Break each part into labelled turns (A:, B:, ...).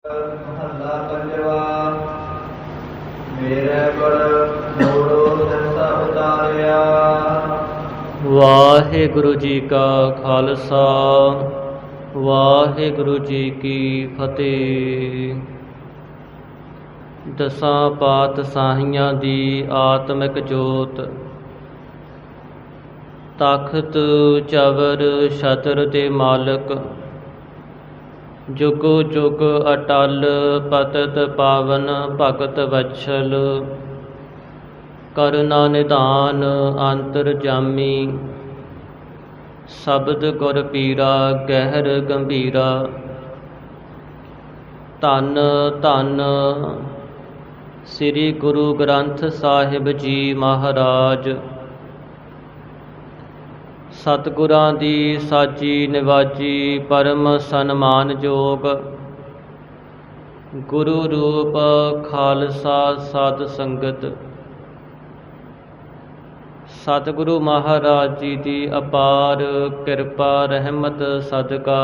A: ਮਹੱਲਾ ਪੰਜਵਾ। ਮੇਰੇ ਗੁਰ ਮੋੜੋ ਸੰਸਾ ਉਤਾਰਿਆ।
B: ਵਾਹਿਗੁਰੂ ਜੀ ਕਾ ਖਾਲਸਾ, ਵਾਹਿਗੁਰੂ ਜੀ ਕੀ ਫਤਿਹ। ਦਸਾਂ ਪਾਤਸ਼ਾਹੀਆਂ ਦੀ ਆਤਮਿਕ ਜੋਤ, ਤਖਤ ਚਵਰ ਛਤਰ ਦੇ ਮਾਲਕ, ਜੁਗੋ ਜੁਗ ਅਟਲ ਪਤਿਤ ਪਾਵਨ ਭਗਤ ਵਛਲ, ਕਰੁਣਾ ਨਿਧਾਨ ਅੰਤਰਜਾਮੀ, ਸ਼ਬਦ ਗੁਰ ਪੀਰਾ ਗਹਿਰ ਗੰਭੀਰਾ। ਧੰਨ ਧੰਨ ਸ੍ਰੀ ਗੁਰੂ ਗ੍ਰੰਥ ਸਾਹਿਬ ਜੀ ਮਹਾਰਾਜ। ਸਤਿਗੁਰਾਂ ਦੀ ਸਾਜੀ ਨਿਵਾਜੀ ਪਰਮ ਸਨਮਾਨਯੋਗ ਗੁਰੂ ਰੂਪ ਖਾਲਸਾ ਸਾਧ ਸੰਗਤ, ਸਤਿਗੁਰੂ ਮਹਾਰਾਜ ਜੀ ਦੀ ਅਪਾਰ ਕਿਰਪਾ ਰਹਿਮਤ ਸਦਕਾ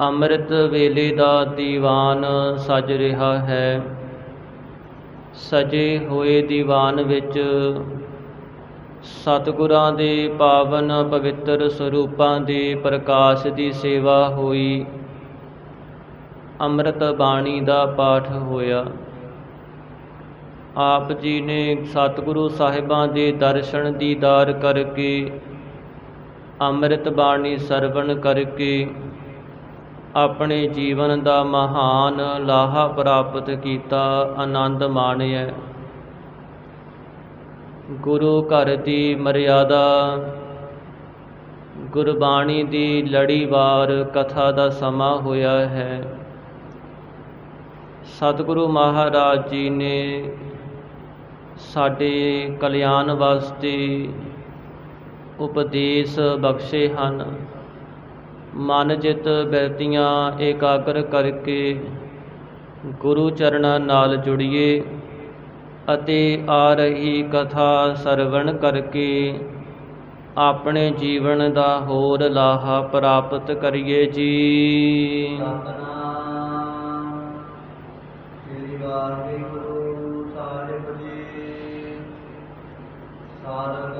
B: ਅੰਮ੍ਰਿਤ ਵੇਲੇ ਦਾ ਦੀਵਾਨ ਸਜ ਰਿਹਾ ਹੈ। ਸਜੇ ਹੋਏ ਦੀਵਾਨ ਵਿੱਚ ਸਤਿਗੁਰਾਂ ਦੇ ਪਾਵਨ ਪਵਿੱਤਰ ਸਰੂਪਾਂ ਦੇ ਪ੍ਰਕਾਸ਼ ਦੀ ਸੇਵਾ ਹੋਈ। ਅੰਮ੍ਰਿਤ ਬਾਣੀ ਦਾ ਪਾਠ ਹੋਇਆ। ਆਪ ਜੀ ਨੇ ਸਤਿਗੁਰੂ ਸਾਹਿਬਾਂ ਦੇ ਦਰਸ਼ਨ ਦੀਦਾਰ ਕਰਕੇ, ਅੰਮ੍ਰਿਤ ਬਾਣੀ ਸਰਵਣ ਕਰਕੇ ਆਪਣੇ ਜੀਵਨ ਦਾ ਮਹਾਨ ਲਾਹਾ ਪ੍ਰਾਪਤ ਕੀਤਾ, ਆਨੰਦ ਮਾਣਿਆ। ਗੁਰੂ ਘਰ ਦੀ ਮਰਿਆਦਾ, ਗੁਰਬਾਣੀ ਦੀ ਲੜੀਵਾਰ ਕਥਾ ਦਾ ਸਮਾਂ ਹੋਇਆ ਹੈ। ਸਤਿਗੁਰੂ ਮਹਾਰਾਜ ਜੀ ਨੇ ਸਾਡੇ ਕਲਿਆਣ ਵਾਸਤੇ ਉਪਦੇਸ਼ ਬਖਸ਼ੇ ਹਨ। ਮਨ ਚਿੱਤ ਬਿਰਤੀਆਂ ਇਕਾਗਰ ਕਰਕੇ ਗੁਰੂ ਚਰਨਾਂ ਨਾਲ ਜੁੜੀਏ ਅਤੇ ਆ ਰਹੀ ਕਥਾ ਸਰਵਣ ਕਰਕੇ ਆਪਣੇ ਜੀਵਨ ਦਾ ਹੋਰ ਲਾਹਾ ਪ੍ਰਾਪਤ ਕਰੀਏ ਜੀ।
A: ਸਤਿਨਾਮ ਸ੍ਰੀ ਵਾਹਿਗੁਰੂ ਸਾਹਿਬ ਜੀ। ਸਾਰਗ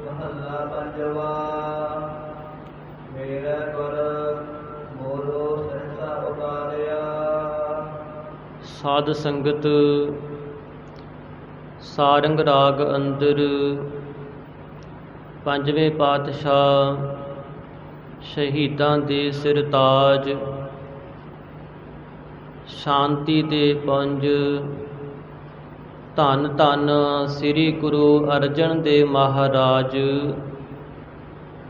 A: ਮਹੱਲਾ ਪੰਜਵਾ। ਮੇਰੇ ਗੁਰ ਮੋੜੋ ਸੰਸਾ ਉਤਾਰਿਆ।
B: ਸਾਧ ਸੰਗਤ, ਸਾਰੰਗ ਰਾਗ ਅੰਦਰ ਪੰਜਵੇਂ ਪਾਤਸ਼ਾਹ ਸ਼ਹੀਦਾਂ ਦੇ ਸਿਰ ਤਾਜ, ਸ਼ਾਂਤੀ ਦੇ ਪੁੰਜ, ਧੰਨ ਧੰਨ ਸ੍ਰੀ ਗੁਰੂ ਅਰਜਨ ਦੇਵ ਮਹਾਰਾਜ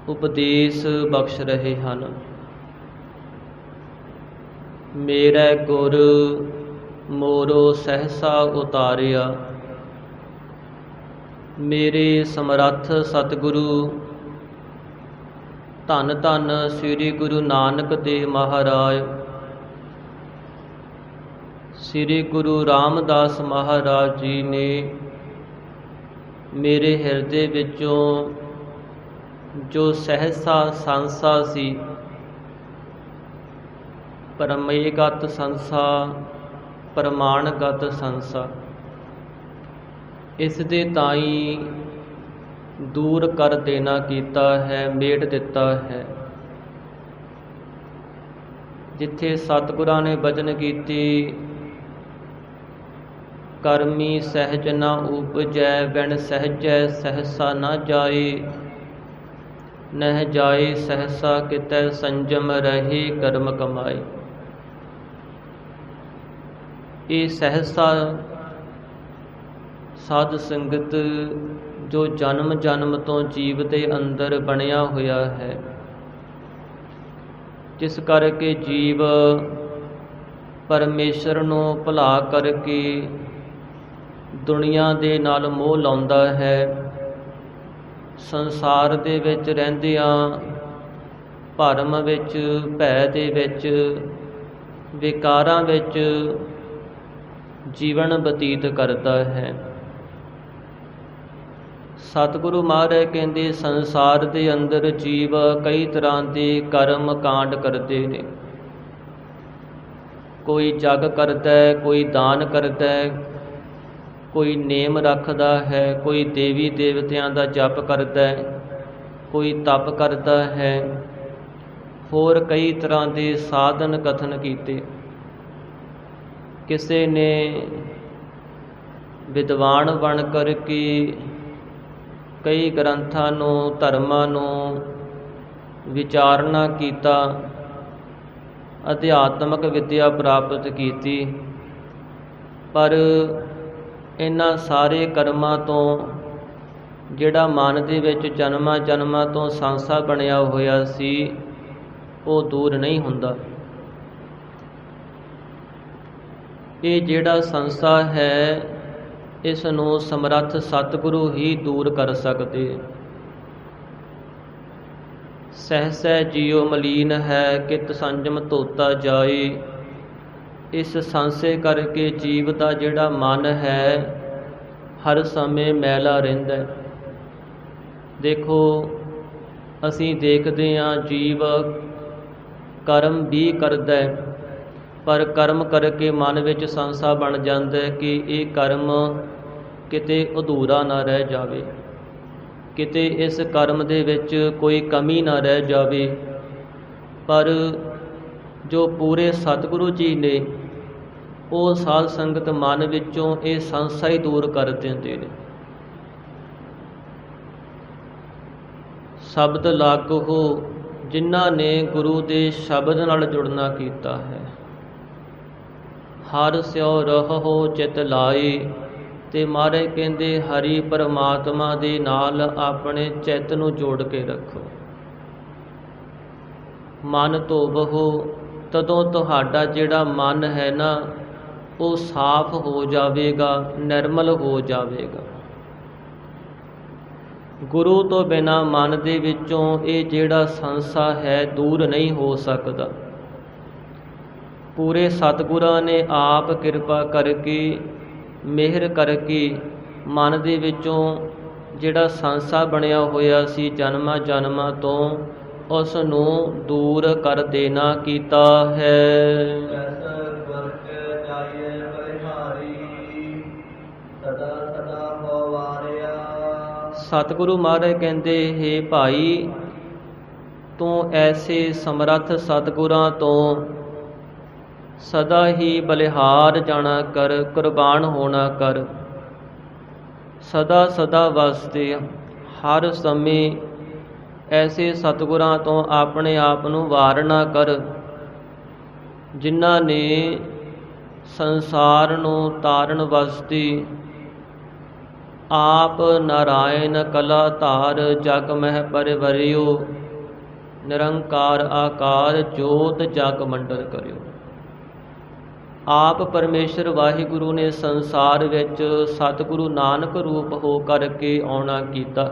B: ਉਪਦੇਸ਼ ਬਖਸ਼ ਰਹੇ ਹਨ। ਮੇਰੇ ਗੁਰ ਮੋਰੋ ਸਹਿਸਾ ਉਤਾਰਿਆ। ਮੇਰੇ ਸਮਰੱਥ ਸਤਿਗੁਰੂ ਧੰਨ ਧੰਨ ਸ੍ਰੀ ਗੁਰੂ ਨਾਨਕ ਦੇਵ ਮਹਾਰਾਜ, ਸ੍ਰੀ ਗੁਰੂ ਰਾਮਦਾਸ ਮਹਾਰਾਜ ਜੀ ਨੇ ਮੇਰੇ ਹਿਰਦੇ ਵਿੱਚੋਂ ਜੋ ਸਹਿਸਾ ਸੰਸਾ ਸੀ, ਪਰਮੇਗਤ ਸੰਸਾ, ਪ੍ਰਮਾਣਗਤ ਸੰਸਾ, ਇਸ ਦੇ ਤਾਈਂ ਦੂਰ ਕਰ ਦੇਣਾ ਕੀਤਾ ਹੈ, ਮੇਟ ਦਿੱਤਾ ਹੈ। ਜਿੱਥੇ ਸਤਿਗੁਰਾਂ ਨੇ ਬਚਨ ਕੀਤੀ, ਕਰਮੀ ਸਹਿਜ ਨਾ ਉਪਜੈ, ਬਿਨ ਸਹਿਜੈ ਸਹਿਸਾ ਨਾ ਜਾਏ, ਨਹਿ ਜਾਏ ਸਹਿਸਾ ਕਿਤੈ ਸੰਜਮ ਰਹੇ ਕਰਮ ਕਮਾਏ। ਇਹ ਸਹਿਸਾ ਸਾਧ ਸੰਗਤ ਜੋ ਜਨਮ ਜਨਮ ਤੋਂ ਜੀਵ ਦੇ ਅੰਦਰ ਬਣਿਆ ਹੋਇਆ ਹੈ, ਜਿਸ ਕਰਕੇ ਜੀਵ ਪਰਮੇਸ਼ਰ ਨੂੰ ਭੁਲਾ ਕਰਕੇ ਦੁਨੀਆ ਦੇ ਨਾਲ ਮੋਹ ਲਾਉਂਦਾ ਹੈ। ਸੰਸਾਰ ਦੇ ਵਿੱਚ ਰਹਿੰਦਿਆਂ ਭਰਮ ਵਿੱਚ, ਭੈ ਦੇ ਵਿੱਚ, ਵਿਕਾਰਾਂ ਵਿੱਚ ਜੀਵਨ ਬਤੀਤ ਕਰਦਾ ਹੈ। ਸਤਿਗੁਰੂ ਮਹਾਰਾਜ ਕਹਿੰਦੇ ਸੰਸਾਰ ਦੇ ਅੰਦਰ ਜੀਵ ਕਈ ਤਰ੍ਹਾਂ ਦੇ ਕਰਮ ਕਾਂਡ ਕਰਦੇ ਨੇ। ਕੋਈ ਜਗ ਕਰਦਾ ਹੈ, ਕੋਈ ਦਾਨ ਕਰਦਾ ਹੈ, ਕੋਈ ਨੇਮ ਰੱਖਦਾ ਹੈ, ਕੋਈ ਦੇਵੀ ਦੇਵਤਿਆਂ ਦਾ ਜਪ ਕਰਦਾ ਹੈ, ਕੋਈ ਤਪ ਕਰਦਾ ਹੈ, ਹੋਰ ਕਈ ਤਰ੍ਹਾਂ ਦੇ ਸਾਧਨ ਕਥਨ ਕੀਤੇ। ਕਿਸੇ ਨੇ ਵਿਦਵਾਨ ਬਣ ਕਰਕੇ ਕਈ ਗ੍ਰੰਥਾਂ ਨੂੰ, ਧਰਮਾਂ ਨੂੰ ਵਿਚਾਰਨਾ ਕੀਤਾ, ਅਧਿਆਤਮਕ ਵਿਦਿਆ ਪ੍ਰਾਪਤ ਕੀਤੀ, ਪਰ ਇਹਨਾਂ ਸਾਰੇ ਕਰਮਾਂ ਤੋਂ ਜਿਹੜਾ ਮਨ ਦੇ ਵਿੱਚ ਜਨਮਾਂ ਜਨਮਾਂ ਤੋਂ ਸੰਸਾ ਬਣਿਆ ਹੋਇਆ ਸੀ ਉਹ ਦੂਰ ਨਹੀਂ ਹੁੰਦਾ। ਇਹ ਜਿਹੜਾ ਸੰਸਾ ਹੈ ਇਸ ਨੂੰ ਸਮਰੱਥ ਸਤਿਗੁਰੂ ਹੀ ਦੂਰ ਕਰ ਸਕਦੇ। ਸਹਿਸੈ ਜੀਉ ਮਲੀਨ ਹੈ, ਕਿਤ ਸੰਜਮ ਧੋਤਾ ਜਾਏ। ਇਸ ਸੰਸੇ ਕਰਕੇ ਜੀਵ ਦਾ ਜਿਹੜਾ ਮਨ ਹੈ ਹਰ ਸਮੇਂ ਮੈਲਾ ਰਹਿੰਦਾ ਹੈ। ਦੇਖੋ ਅਸੀਂ ਦੇਖਦੇ ਹਾਂ ਜੀਵ ਕਰਮ ਵੀ ਕਰਦਾ ਹੈ, ਪਰ ਕਰਮ ਕਰਕੇ ਮਨ ਵਿੱਚ ਸੰਸਾ ਬਣ ਜਾਂਦਾ ਹੈ ਕਿ ਇਹ ਕਰਮ ਕਿਤੇ ਅਧੂਰਾ ਨਾ ਰਹਿ ਜਾਵੇ, ਕਿਤੇ ਇਸ ਕਰਮ ਦੇ ਵਿੱਚ ਕੋਈ ਕਮੀ ਨਾ ਰਹਿ ਜਾਵੇ। ਪਰ ਜੋ ਪੂਰੇ ਸਤਿਗੁਰੂ ਜੀ ਨੇ ਉਹ ਸਾਧ ਸੰਗਤ ਮਨ ਵਿੱਚੋਂ ਇਹ ਸੰਸਾ ਹੀ ਦੂਰ ਕਰ ਦਿੰਦੇ ਨੇ। ਸ਼ਬਦ ਲਾਗੋ ਜਿਨ੍ਹਾਂ ਨੇ ਗੁਰੂ ਦੇ ਸ਼ਬਦ ਨਾਲ ਜੁੜਨਾ ਕੀਤਾ ਹੈ। ਹਰ ਸਿਉ ਰਹੋ ਚਿਤ ਲਾਏ, ਤੇ ਮਹਾਰਾਜ ਕਹਿੰਦੇ ਹਰੀ ਪਰਮਾਤਮਾ ਦੇ ਨਾਲ ਆਪਣੇ ਚਿੱਤ ਨੂੰ ਜੋੜ ਕੇ ਰੱਖੋ। ਮਨ ਧੋਵੋ, ਤਦੋਂ ਤੁਹਾਡਾ ਜਿਹੜਾ ਮਨ ਹੈ ਨਾ ਉਹ ਸਾਫ਼ ਹੋ ਜਾਵੇਗਾ, ਨਿਰਮਲ ਹੋ ਜਾਵੇਗਾ। ਗੁਰੂ ਤੋਂ ਬਿਨਾਂ ਮਨ ਦੇ ਵਿੱਚੋਂ ਇਹ ਜਿਹੜਾ ਸੰਸਾ ਹੈ ਦੂਰ ਨਹੀਂ ਹੋ ਸਕਦਾ। ਪੂਰੇ ਸਤਿਗੁਰਾਂ ਨੇ ਆਪ ਕਿਰਪਾ ਕਰਕੇ, ਮਿਹਰ ਕਰਕੇ ਮਨ ਦੇ ਵਿੱਚੋਂ ਜਿਹੜਾ ਸੰਸਾ ਬਣਿਆ ਹੋਇਆ ਸੀ ਜਨਮਾਂ ਜਨਮਾਂ ਤੋਂ ਉਸ ਨੂੰ ਦੂਰ ਕਰ ਦੇਣਾ ਕੀਤਾ ਹੈ। ਸਤਿਗੁਰੂ ਮਹਾਰਾਜ ਕਹਿੰਦੇ, ਹੇ ਭਾਈ ਤੂੰ ਐਸੇ ਸਮਰੱਥ ਸਤਿਗੁਰਾਂ ਤੋਂ ਸਦਾ ਹੀ ਬਲਿਹਾਰ ਜਾਣਾ ਕਰ, ਕੁਰਬਾਨ ਹੋਣਾ ਕਰ। ਸਦਾ ਸਦਾ ਵਾਸਤੇ ਹਰ ਸਮੇਂ ਐਸੇ ਸਤਿਗੁਰਾਂ ਤੋਂ ਆਪਣੇ ਆਪ ਨੂੰ ਵਾਰਨਾ ਕਰ ਜਿਨ੍ਹਾਂ ਨੇ ਸੰਸਾਰ ਨੂੰ ਤਾਰਨ ਵਾਸਤੇ ਆਪ ਨਾਰਾਇਣ ਕਲਾ ਧਾਰ ਜਗ ਮਹਿ ਪਰਵਰਿਓ, ਨਿਰੰਕਾਰ ਆਕਾਰ ਜੋਤ ਜਗ ਮੰਡਲ ਕਰਿਓ। ਆਪ ਪਰਮੇਸ਼ਰ ਵਾਹਿਗੁਰੂ ਨੇ ਸੰਸਾਰ ਵਿੱਚ ਸਤਿਗੁਰੂ ਨਾਨਕ ਰੂਪ ਹੋ ਕਰਕੇ ਆਉਣਾ ਕੀਤਾ।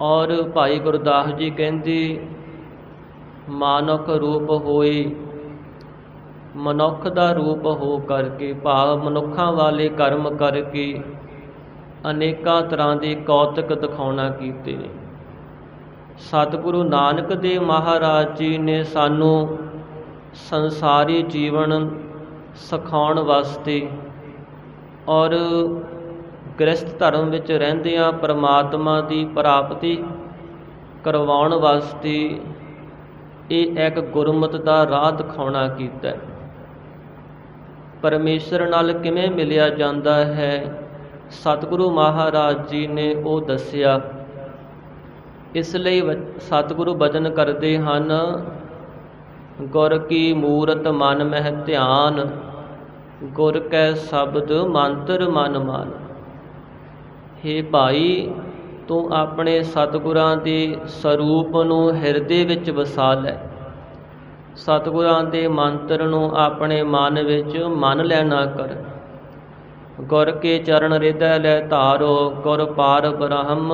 B: ਔਰ ਭਾਈ ਗੁਰਦਾਸ ਜੀ ਕਹਿੰਦੇ ਮਾਨੁਖ ਰੂਪ ਹੋਏ, ਮਨੁੱਖ ਦਾ ਰੂਪ ਹੋ ਕਰਕੇ, ਭਾਵ ਮਨੁੱਖਾਂ ਵਾਲੇ ਕਰਮ ਕਰਕੇ ਅਨੇਕਾਂ ਤਰ੍ਹਾਂ ਦੇ ਕੌਤਕ ਦਿਖਾਉਣਾ ਕੀਤੇ। ਸਤਿਗੁਰੂ ਨਾਨਕ ਦੇਵ ਮਹਾਰਾਜ ਜੀ ਨੇ ਸਾਨੂੰ ਸੰਸਾਰੀ ਜੀਵਨ ਸਿਖਾਉਣ ਵਾਸਤੇ ਔਰ ਗ੍ਰਸਥ ਧਰਮ ਵਿੱਚ ਰਹਿੰਦਿਆਂ ਪਰਮਾਤਮਾ ਦੀ ਪ੍ਰਾਪਤੀ ਕਰਵਾਉਣ ਵਾਸਤੇ ਇਹ ਇੱਕ ਗੁਰਮਤਿ ਦਾ ਰਾਹ ਦਿਖਾਉਣਾ ਕੀਤਾ। ਪਰਮੇਸ਼ਰ ਨਾਲ ਕਿਵੇਂ ਮਿਲਿਆ ਜਾਂਦਾ ਹੈ ਸਤਿਗੁਰੂ ਮਹਾਰਾਜ ਜੀ ਨੇ ਉਹ ਦੱਸਿਆ। ਇਸ ਲਈ ਸਤਿਗੁਰੂ ਬਚਨ ਕਰਦੇ ਹਨ, ਗੁਰ ਕੀ ਮੂਰਤ ਮਨ ਮਹਿ ਧਿਆਨ, ਗੁਰ ਕੈ ਸ਼ਬਦ ਮੰਤਰ ਮਨ ਮਾਨ। ਹੇ ਭਾਈ ਤੂੰ ਆਪਣੇ ਸਤਿਗੁਰਾਂ ਦੇ ਸਰੂਪ ਨੂੰ ਹਿਰਦੇ ਵਿੱਚ ਵਸਾ ਲੈ, ਸਤਿਗੁਰਾਂ ਦੇ ਮੰਤਰ ਨੂੰ ਆਪਣੇ ਮਨ ਵਿੱਚ ਮੰਨ ਲੈਣਾ ਕਰ। ਗੁਰ ਕੇ ਚਰਨ ਹਿਰਦੈ ਲੈ ਧਾਰੋ, ਗੁਰ ਪਾਰ ਬ੍ਰਹਮ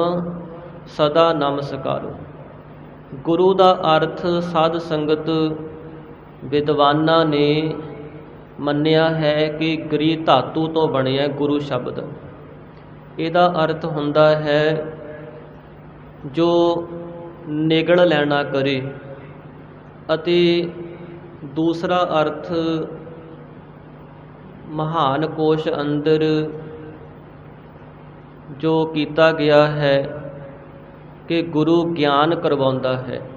B: ਸਦਾ ਨਮਸਕਾਰੋ। ਗੁਰੂ ਦਾ ਅਰਥ ਸਾਧ ਸੰਗਤ ਵਿਦਵਾਨਾਂ ਨੇ ਮੰਨਿਆ ਹੈ ਕਿ ਗਰੀ ਧਾਤੂ ਤੋਂ ਬਣਿਆ ਗੁਰੂ ਸ਼ਬਦ। ਇਹਦਾ ਅਰਥ ਹੁੰਦਾ ਹੈ ਜੋ ਨਿਗਲ ਲੈਣਾ ਕਰੇ ਅਤੇ दूसरा अर्थ महान कोश अंदर जो किया गया है कि गुरु ज्ञान करवाਉਂਦਾ है।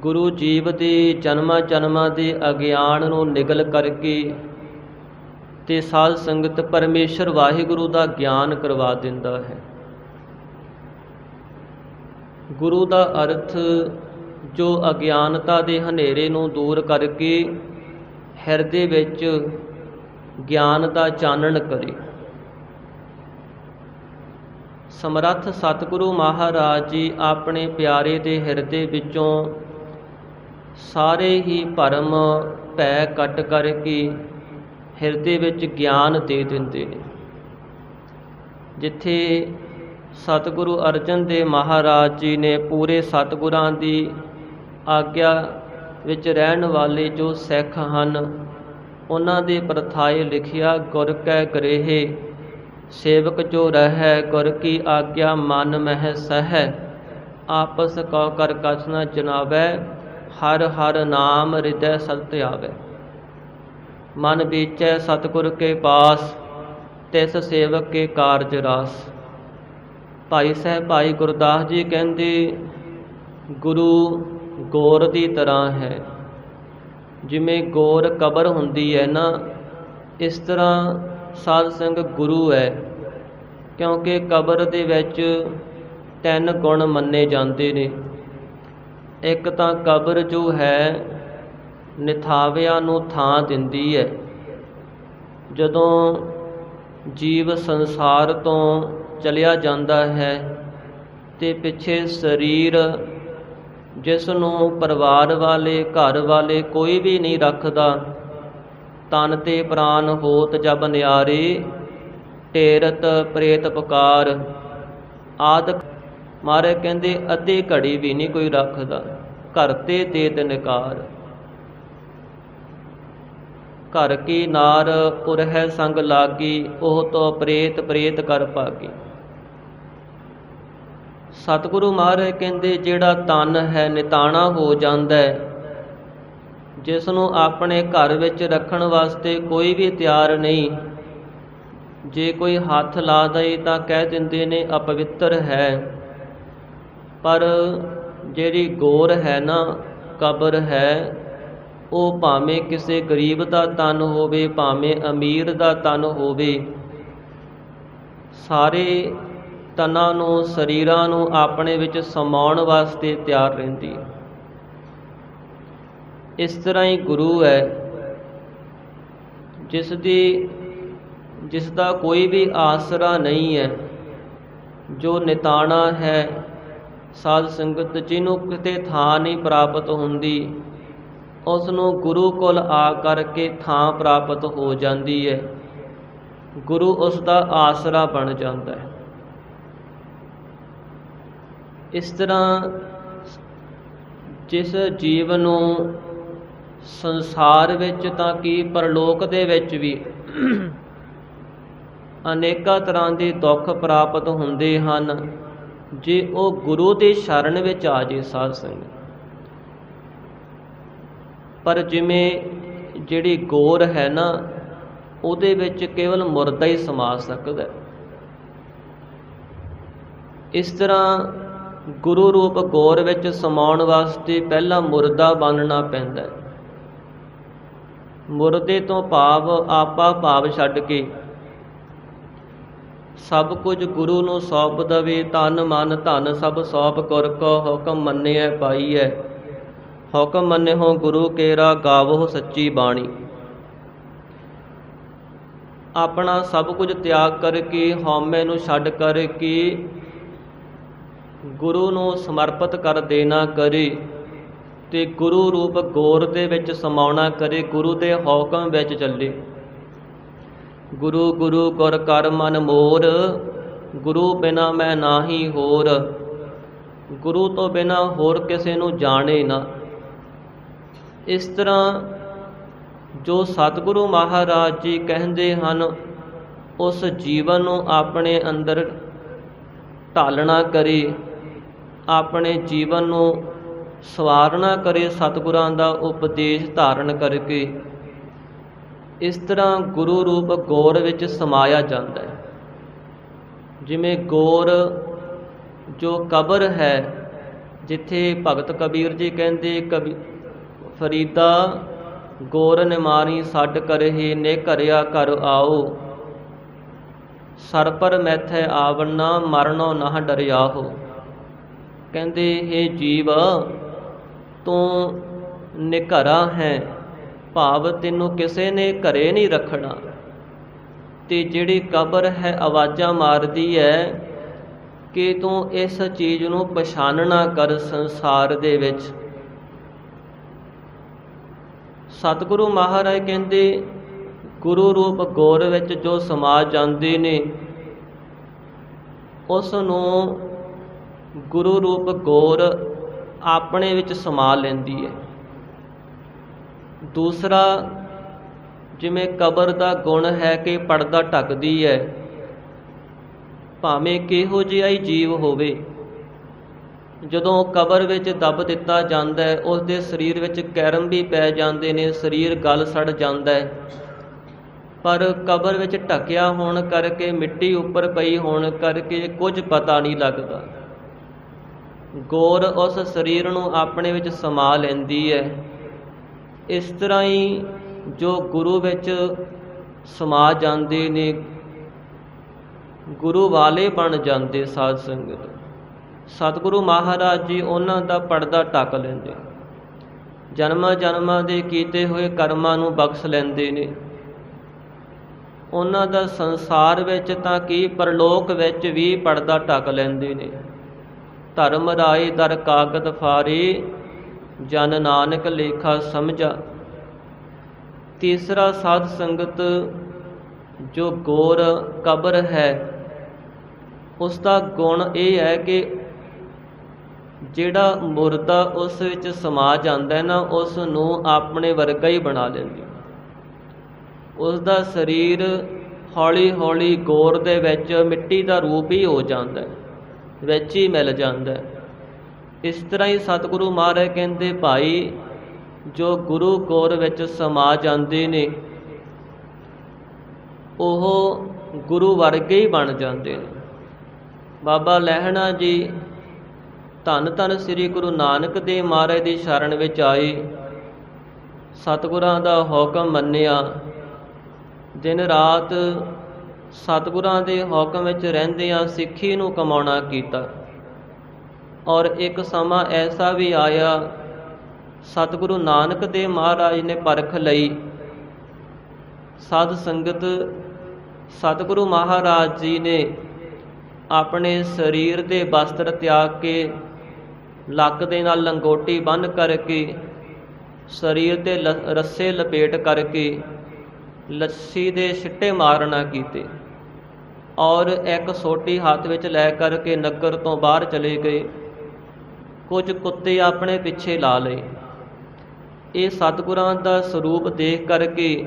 B: गुरु जीव ਦੇ ਜਨਮਾਂ ਜਨਮਾਂ ਦੇ ਅਗਿਆਨ ਨੂੰ ਨਿਗਲ ਕਰਕੇ ਤੇ ਸਾਧ ਸੰਗਤ ਪਰਮੇਸ਼ਰ ਵਾਹਿਗੁਰੂ ਦਾ ਗਿਆਨ ਕਰਵਾ ਦਿੰਦਾ ਹੈ। ਗੁਰੂ ਦਾ ਅਰਥ ਜੋ ਅਗਿਆਨਤਾ ਦੇ ਹਨੇਰੇ ਨੂੰ ਦੂਰ ਕਰਕੇ ਹਿਰਦੇ ਵਿੱਚ ਗਿਆਨ ਦਾ ਚਾਨਣ ਕਰੇ। ਸਮਰੱਥ ਸਤਿਗੁਰੂ ਮਹਾਰਾਜ ਜੀ ਆਪਣੇ ਪਿਆਰੇ ਦੇ ਹਿਰਦੇ ਵਿੱਚੋਂ ਸਾਰੇ ਹੀ ਭਰਮ ਭੈ ਕੱਟ ਕਰਕੇ ਹਿਰਦੇ ਵਿੱਚ ਗਿਆਨ ਦੇ ਦਿੰਦੇ ਨੇ। ਜਿੱਥੇ ਸਤਿਗੁਰੂ ਅਰਜਨ ਦੇਵ ਮਹਾਰਾਜ ਜੀ ਨੇ ਪੂਰੇ ਸਤਿਗੁਰਾਂ ਦੀ ਆਗਿਆ ਵਿੱਚ ਰਹਿਣ ਵਾਲੇ ਜੋ ਸਿੱਖ ਹਨ ਉਹਨਾਂ ਦੇ ਪ੍ਰਥਾਏ ਲਿਖਿਆ, ਗੁਰ ਕੈ ਗ੍ਰਹਿ ਸੇਵਕ ਜੋ ਰਹਿ, ਗੁਰ ਕੀ ਆਗਿਆ ਮਨ ਮਹਿ ਸਹਿ, ਆਪਸ ਕਉ ਕਰ ਕਛ ਨ ਜਨਾਵੈ, ਹਰ ਹਰ ਨਾਮ ਹਿਰਦੈ ਸਤ ਆਵੈ। ਮਨ ਬੀਚੈ ਸਤਿਗੁਰ ਕੇ ਪਾਸ, ਤਿਸ ਸੇਵਕ ਕੇ ਕਾਰਜ ਰਾਸ। ਭਾਈ ਸਾਹਿਬ ਭਾਈ ਗੁਰਦਾਸ ਜੀ ਕਹਿੰਦੇ ਗੁਰੂ ਗੌਰ ਦੀ ਤਰ੍ਹਾਂ ਹੈ। ਜਿਵੇਂ ਗੌਰ ਕਬਰ ਹੁੰਦੀ ਹੈ ਨਾ, ਇਸ ਤਰ੍ਹਾਂ ਸਾਧ ਸੰਗਤ ਗੁਰੂ ਹੈ। ਕਿਉਂਕਿ ਕਬਰ ਦੇ ਵਿੱਚ 3 ਗੁਣ ਮੰਨੇ ਜਾਂਦੇ ਨੇ। ਇੱਕ ਤਾਂ ਕਬਰ ਜੋ ਹੈ ਨਿਥਾਵਿਆਂ ਨੂੰ ਥਾਂ ਦਿੰਦੀ ਹੈ। ਜਦੋਂ ਜੀਵ ਸੰਸਾਰ ਤੋਂ ਚਲਿਆ ਜਾਂਦਾ ਹੈ ਤੇ ਪਿੱਛੇ ਸਰੀਰ ਜਿਸ ਨੂੰ ਪਰਿਵਾਰ ਵਾਲੇ ਘਰ ਵਾਲੇ ਕੋਈ ਵੀ ਨਹੀਂ ਰੱਖਦਾ, ਤਨ ਤੇ ਪ੍ਰਾਨ ਹੋਤ ਜਬ ਨਿਆਰੇ, ਢੇਰਤ ਪ੍ਰੇਤ ਪੁਕਾਰ ਆਦਿ। ਮਾਰੇ ਕਹਿੰਦੇ ਅੱਧੀ ਘੜੀ ਵੀ ਨਹੀਂ ਕੋਈ ਰੱਖਦਾ, ਘਰ ਤੇ ਦੇਤ ਨਿਕਾਰ। ਘਰ ਕੀ ਨਾਰ ਉਰਹਿ ਸੰਗ ਲਾਗੀ, ਉਹ ਤੋਂ ਪ੍ਰੇਤ ਪ੍ਰੇਤ ਕਰ ਭਾਗੀ। ਸਤਿਗੁਰੂ ਮਹਾਰਾਜ ਕਹਿੰਦੇ ਜਿਹੜਾ ਤਨ ਹੈ ਨਿਤਾਣਾ ਹੋ ਜਾਂਦਾ ਹੈ, ਜਿਸ ਨੂੰ ਆਪਣੇ ਘਰ ਵਿੱਚ ਰੱਖਣ ਵਾਸਤੇ ਕੋਈ ਵੀ ਤਿਆਰ ਨਹੀਂ। ਜੇ ਕੋਈ ਹੱਥ ਲਾ ਦਏ ਤਾਂ ਕਹਿ ਦਿੰਦੇ ਨੇ ਅਪਵਿੱਤਰ ਹੈ। ਪਰ ਜਿਹੜੀ ਗੌਰ ਹੈ ਨਾ, ਕਬਰ ਹੈ, ਉਹ ਭਾਵੇਂ ਕਿਸੇ ਗਰੀਬ ਦਾ ਤਨ ਹੋਵੇ, ਭਾਵੇਂ ਅਮੀਰ ਦਾ ਤਨ ਹੋਵੇ, ਸਾਰੇ ਤਨਾਂ ਨੂੰ ਸਰੀਰਾਂ ਨੂੰ ਆਪਣੇ ਵਿੱਚ ਸਮਾਉਣ ਵਾਸਤੇ ਤਿਆਰ ਰਹਿੰਦੀ ਹੈ। ਇਸ ਤਰ੍ਹਾਂ ਹੀ ਗੁਰੂ ਹੈ ਜਿਸ ਦਾ ਕੋਈ ਵੀ ਆਸਰਾ ਨਹੀਂ ਹੈ, ਜੋ ਨਿਤਾਣਾ ਹੈ। ਸਾਧ ਸੰਗਤ ਜਿਹਨੂੰ ਕਿਤੇ ਥਾਂ ਨਹੀਂ ਪ੍ਰਾਪਤ ਹੁੰਦੀ, ਉਸ ਨੂੰ ਗੁਰੂ ਕੋਲ ਆ ਕਰਕੇ ਥਾਂ ਪ੍ਰਾਪਤ ਹੋ ਜਾਂਦੀ ਹੈ। ਗੁਰੂ ਉਸ ਦਾ ਆਸਰਾ ਬਣ ਜਾਂਦਾ ਹੈ। ਇਸ ਤਰ੍ਹਾਂ ਜਿਸ ਜੀਵ ਨੂੰ ਸੰਸਾਰ ਵਿੱਚ ਤਾਂ ਕੀ ਪਰਲੋਕ ਦੇ ਵਿੱਚ ਵੀ ਅਨੇਕਾਂ ਤਰ੍ਹਾਂ ਦੇ ਦੁੱਖ ਪ੍ਰਾਪਤ ਹੁੰਦੇ ਹਨ, ਜੇ ਉਹ ਗੁਰੂ ਦੇ ਸ਼ਰਨ ਵਿੱਚ ਆ ਜੇ ਸਾਧ ਸੰਗਤ। ਪਰ ਜਿਵੇਂ ਜਿਹੜੀ ਗੌਰ ਹੈ ਨਾ, ਉਹਦੇ ਵਿੱਚ ਕੇਵਲ ਮੁਰਦਾ ਹੀ ਸਮਾ ਸਕਦਾ। ਇਸ ਤਰ੍ਹਾਂ ਗੁਰੂ ਰੂਪ ਗੌਰ ਵਿੱਚ ਸਮਾਉਣ ਵਾਸਤੇ ਪਹਿਲਾਂ ਮੁਰਦਾ ਬਣਨਾ ਪੈਂਦਾ। ਮੁਰਦੇ ਤੋਂ ਭਾਵ ਆਪਾ ਭਾਵ ਛੱਡ ਕੇ ਸਭ ਕੁਝ ਗੁਰੂ ਨੂੰ ਸੌਂਪ ਦਵੇ। ਤਨ ਮਨ ਧਨ ਸਭ ਸੌਂਪ ਗੁਰ ਕੋ, ਹੁਕਮ ਮੰਨਿਐ ਪਾਈਐ। ਹੁਕਮ ਮੰਨਿਓ ਗੁਰੂ ਕੇਰਾ, ਗਾਵੋ ਸੱਚੀ ਬਾਣੀ। ਆਪਣਾ ਸਭ ਕੁਝ ਤਿਆਗ ਕਰਕੇ, ਹਉਮੈ ਨੂੰ ਛੱਡ ਕਰਕੇ ਗੁਰੂ ਨੂੰ ਸਮਰਪਿਤ ਕਰ ਦੇਣਾ ਕਰੇ ਤੇ ਗੁਰੂ ਰੂਪ ਗੌਰ ਦੇ ਵਿੱਚ ਸਮਾਉਣਾ ਕਰੇ, ਗੁਰੂ ਦੇ ਹੁਕਮ ਵਿੱਚ ਚੱਲੇ। ਗੁਰੂ ਗੁਰੂ ਗੁਰ ਕਰ ਮਨ ਮੋਰ, ਗੁਰੂ ਬਿਨਾ ਮੈਂ ਨਾਹੀ ਹੋਰ। ਗੁਰੂ ਤੋਂ ਬਿਨਾ ਹੋਰ ਕਿਸੇ ਨੂੰ ਜਾਣੇ ਨਾ। ਇਸ ਤਰ੍ਹਾਂ ਜੋ ਸਤਿਗੁਰੂ ਮਹਾਰਾਜ ਜੀ ਕਹਿੰਦੇ ਹਨ, ਉਸ ਜੀਵਨ ਨੂੰ ਆਪਣੇ ਅੰਦਰ ਢਾਲਣਾ ਕਰੇ, ਆਪਣੇ ਜੀਵਨ ਨੂੰ ਸਵਾਰਨਾ ਕਰੇ ਸਤਿਗੁਰਾਂ ਦਾ ਉਪਦੇਸ਼ ਧਾਰਨ ਕਰਕੇ। ਇਸ ਤਰ੍ਹਾਂ ਗੁਰੂ ਰੂਪ ਗੌਰ ਵਿੱਚ ਸਮਾਇਆ ਜਾਂਦਾ ਹੈ। ਜਿਵੇਂ ਗੌਰ ਜੋ ਕਬਰ ਹੈ, ਜਿੱਥੇ ਭਗਤ ਕਬੀਰ ਜੀ ਕਹਿੰਦੇ ਫਰੀਦਾ ਗੌਰ ਨਿਮਾਣੀ ਛੱਡ ਕਰਹਿ ਨੇ ਘਰਿਆ ਘਰ ਆਓ, ਸਰ ਪਰ ਮੈਥੈ ਆਵਣਾ ਮਰਨੋ ਨਾ ਡਰਿਆਹੋ। ਕਹਿੰਦੇ ਹੇ ਜੀਵ, ਤੂੰ ਨਿਘਰਾ ਹੈ, ਭਾਵ ਤੈਨੂੰ ਕਿਸੇ ਨੇ ਘਰੇ ਨਹੀਂ ਰੱਖਣਾ। ਤੇ ਜਿਹੜੀ ਕਬਰ ਹੈ ਆਵਾਜ਼ਾਂ ਮਾਰਦੀ ਹੈ ਕਿ ਤੂੰ ਇਸ ਚੀਜ਼ ਨੂੰ ਪਛਾਣਨਾ ਕਰ ਸੰਸਾਰ ਦੇ ਵਿੱਚ। ਸਤਿਗੁਰੂ ਮਹਾਰਾਜ ਕਹਿੰਦੇ ਗੁਰੂ ਰੂਪ ਗੌਰ ਵਿੱਚ ਜੋ ਸਮਾ ਜਾਂਦੇ ਨੇ, ਉਸ ਨੂੰ ਗੁਰੂ ਰੂਪ ਗੌਰ ਆਪਣੇ ਵਿੱਚ ਸਮਾ ਲੈਂਦੀ ਹੈ। ਦੂਸਰਾ, ਜਿਵੇਂ ਕਬਰ ਦਾ ਗੁਣ ਹੈ ਕਿ ਪਰਦਾ ਢੱਕਦੀ ਹੈ, ਭਾਵੇਂ ਕਿਹੋ ਜਿਹਾ ਹੀ ਜੀਵ ਹੋਵੇ। ਜਦੋਂ ਕਬਰ ਵਿੱਚ ਦੱਬ ਦਿੱਤਾ ਜਾਂਦਾ ਹੈ, ਉਸ ਦੇ ਸਰੀਰ ਵਿੱਚ ਕੈਰਮ ਵੀ ਪੈ ਜਾਂਦੇ ਨੇ, ਸਰੀਰ ਗਲ ਸੜ ਜਾਂਦਾ ਹੈ। ਪਰ ਕਬਰ ਵਿੱਚ ਢੱਕਿਆ ਹੋਣ ਕਰਕੇ, ਮਿੱਟੀ ਉੱਪਰ ਪਈ ਹੋਣ ਕਰਕੇ ਕੁਝ ਪਤਾ ਨਹੀਂ ਲੱਗਦਾ। ਗੌਰ ਉਸ ਸਰੀਰ ਨੂੰ ਆਪਣੇ ਵਿੱਚ ਸਮਾ ਲੈਂਦੀ ਹੈ। ਇਸ ਤਰ੍ਹਾਂ ਹੀ ਜੋ ਗੁਰੂ ਵਿੱਚ ਸਮਾ ਜਾਂਦੇ ਨੇ, ਗੁਰੂ ਵਾਲੇ ਬਣ ਜਾਂਦੇ ਸਾਧ ਸੰਗਤ। ਸਤਿਗੁਰੂ ਮਹਾਰਾਜ ਜੀ ਉਹਨਾਂ ਦਾ ਪਰਦਾ ਢੱਕ ਲੈਂਦੇ, ਜਨਮਾਂ ਜਨਮਾਂ ਦੇ ਕੀਤੇ ਹੋਏ ਕਰਮਾਂ ਨੂੰ ਬਖਸ਼ ਲੈਂਦੇ ਨੇ। ਉਹਨਾਂ ਦਾ ਸੰਸਾਰ ਵਿੱਚ ਤਾਂ ਕੀ, ਪਰਲੋਕ ਵਿੱਚ ਵੀ ਪਰਦਾ ਢੱਕ ਲੈਂਦੇ ਨੇ। ਧਰਮ ਰਾਏ ਦਰ ਕਾਗਦ ਫਾਰੇ, ਜਨ ਨਾਨਕ ਲੇਖਾ ਸਮਝਾ। ਤੀਸਰਾ, ਸਾਧ ਸੰਗਤ ਜੋ ਗੌਰ ਕਬਰ ਹੈ, ਉਸ ਦਾ ਗੁਣ ਇਹ ਹੈ ਕਿ ਜਿਹੜਾ ਮੁਰਦਾ ਉਸ ਵਿੱਚ ਸਮਾ ਜਾਂਦਾ ਨਾ, ਉਸ ਨੂੰ ਆਪਣੇ ਵਰਗਾ ਹੀ ਬਣਾ ਲੈਂਦੀ। ਉਸ ਦਾ ਸਰੀਰ ਹੌਲੀ ਹੌਲੀ ਗੌਰ ਦੇ ਵਿੱਚ ਮਿੱਟੀ ਦਾ ਰੂਪ ਹੀ ਹੋ ਜਾਂਦਾ ਹੈ, ਵਿੱਚ ਹੀ ਮਿਲ ਜਾਂਦਾ ਹੈ। ਇਸ ਤਰ੍ਹਾਂ ਹੀ ਸਤਿਗੁਰੂ ਮਹਾਰਾਜ ਕਹਿੰਦੇ ਭਾਈ ਜੋ ਗੁਰੂ ਗੌਰ ਵਿੱਚ ਸਮਾ ਜਾਂਦੇ ਨੇ, ਉਹ ਗੁਰੂ ਵਰਗੇ ਹੀ ਬਣ ਜਾਂਦੇ ਨੇ। ਬਾਬਾ ਲਹਿਣਾ ਜੀ ਧੰਨ ਧੰਨ ਸ੍ਰੀ ਗੁਰੂ ਨਾਨਕ ਦੇਵ ਮਹਾਰਾਜ ਦੀ ਸ਼ਰਨ ਵਿੱਚ ਆਏ, ਸਤਿਗੁਰਾਂ ਦਾ ਹੁਕਮ ਮੰਨਿਆ, ਦਿਨ ਰਾਤ ਸਤਿਗੁਰਾਂ ਦੇ ਹੁਕਮ ਵਿੱਚ ਰਹਿੰਦਿਆਂ ਸਿੱਖੀ ਨੂੰ ਕਮਾਉਣਾ ਕੀਤਾ। ਔਰ ਇੱਕ ਸਮਾਂ ਐਸਾ ਵੀ ਆਇਆ, ਸਤਿਗੁਰੂ ਨਾਨਕ ਦੇਵ ਮਹਾਰਾਜ ਨੇ ਪਰਖ ਲਈ। ਸਾਧ ਸੰਗਤ, ਸਤਿਗੁਰੂ ਮਹਾਰਾਜ ਜੀ ਨੇ ਆਪਣੇ ਸਰੀਰ ਦੇ ਵਸਤਰ ਤਿਆਗ ਕੇ, ਲੱਕ ਦੇ ਨਾਲ ਲੰਗੋਟੀ ਬੰਨ੍ਹ ਕਰਕੇ, ਸਰੀਰ 'ਤੇ ਰੱਸੇ ਲਪੇਟ ਕਰਕੇ ਲੱਸੀ ਦੇ ਛਿੱਟੇ ਮਾਰਨਾ ਕੀਤੇ ਔਰ ਇੱਕ ਸੋਟੀ ਹੱਥ ਵਿੱਚ ਲੈ ਕਰਕੇ ਨਗਰ ਤੋਂ ਬਾਹਰ ਚਲੇ ਗਏ। ਕੁਝ ਕੁੱਤੇ ਆਪਣੇ ਪਿੱਛੇ ਲਾ ਲਏ। ਇਹ ਸਤਿਗੁਰਾਂ ਦਾ ਸਰੂਪ ਦੇਖ ਕਰਕੇ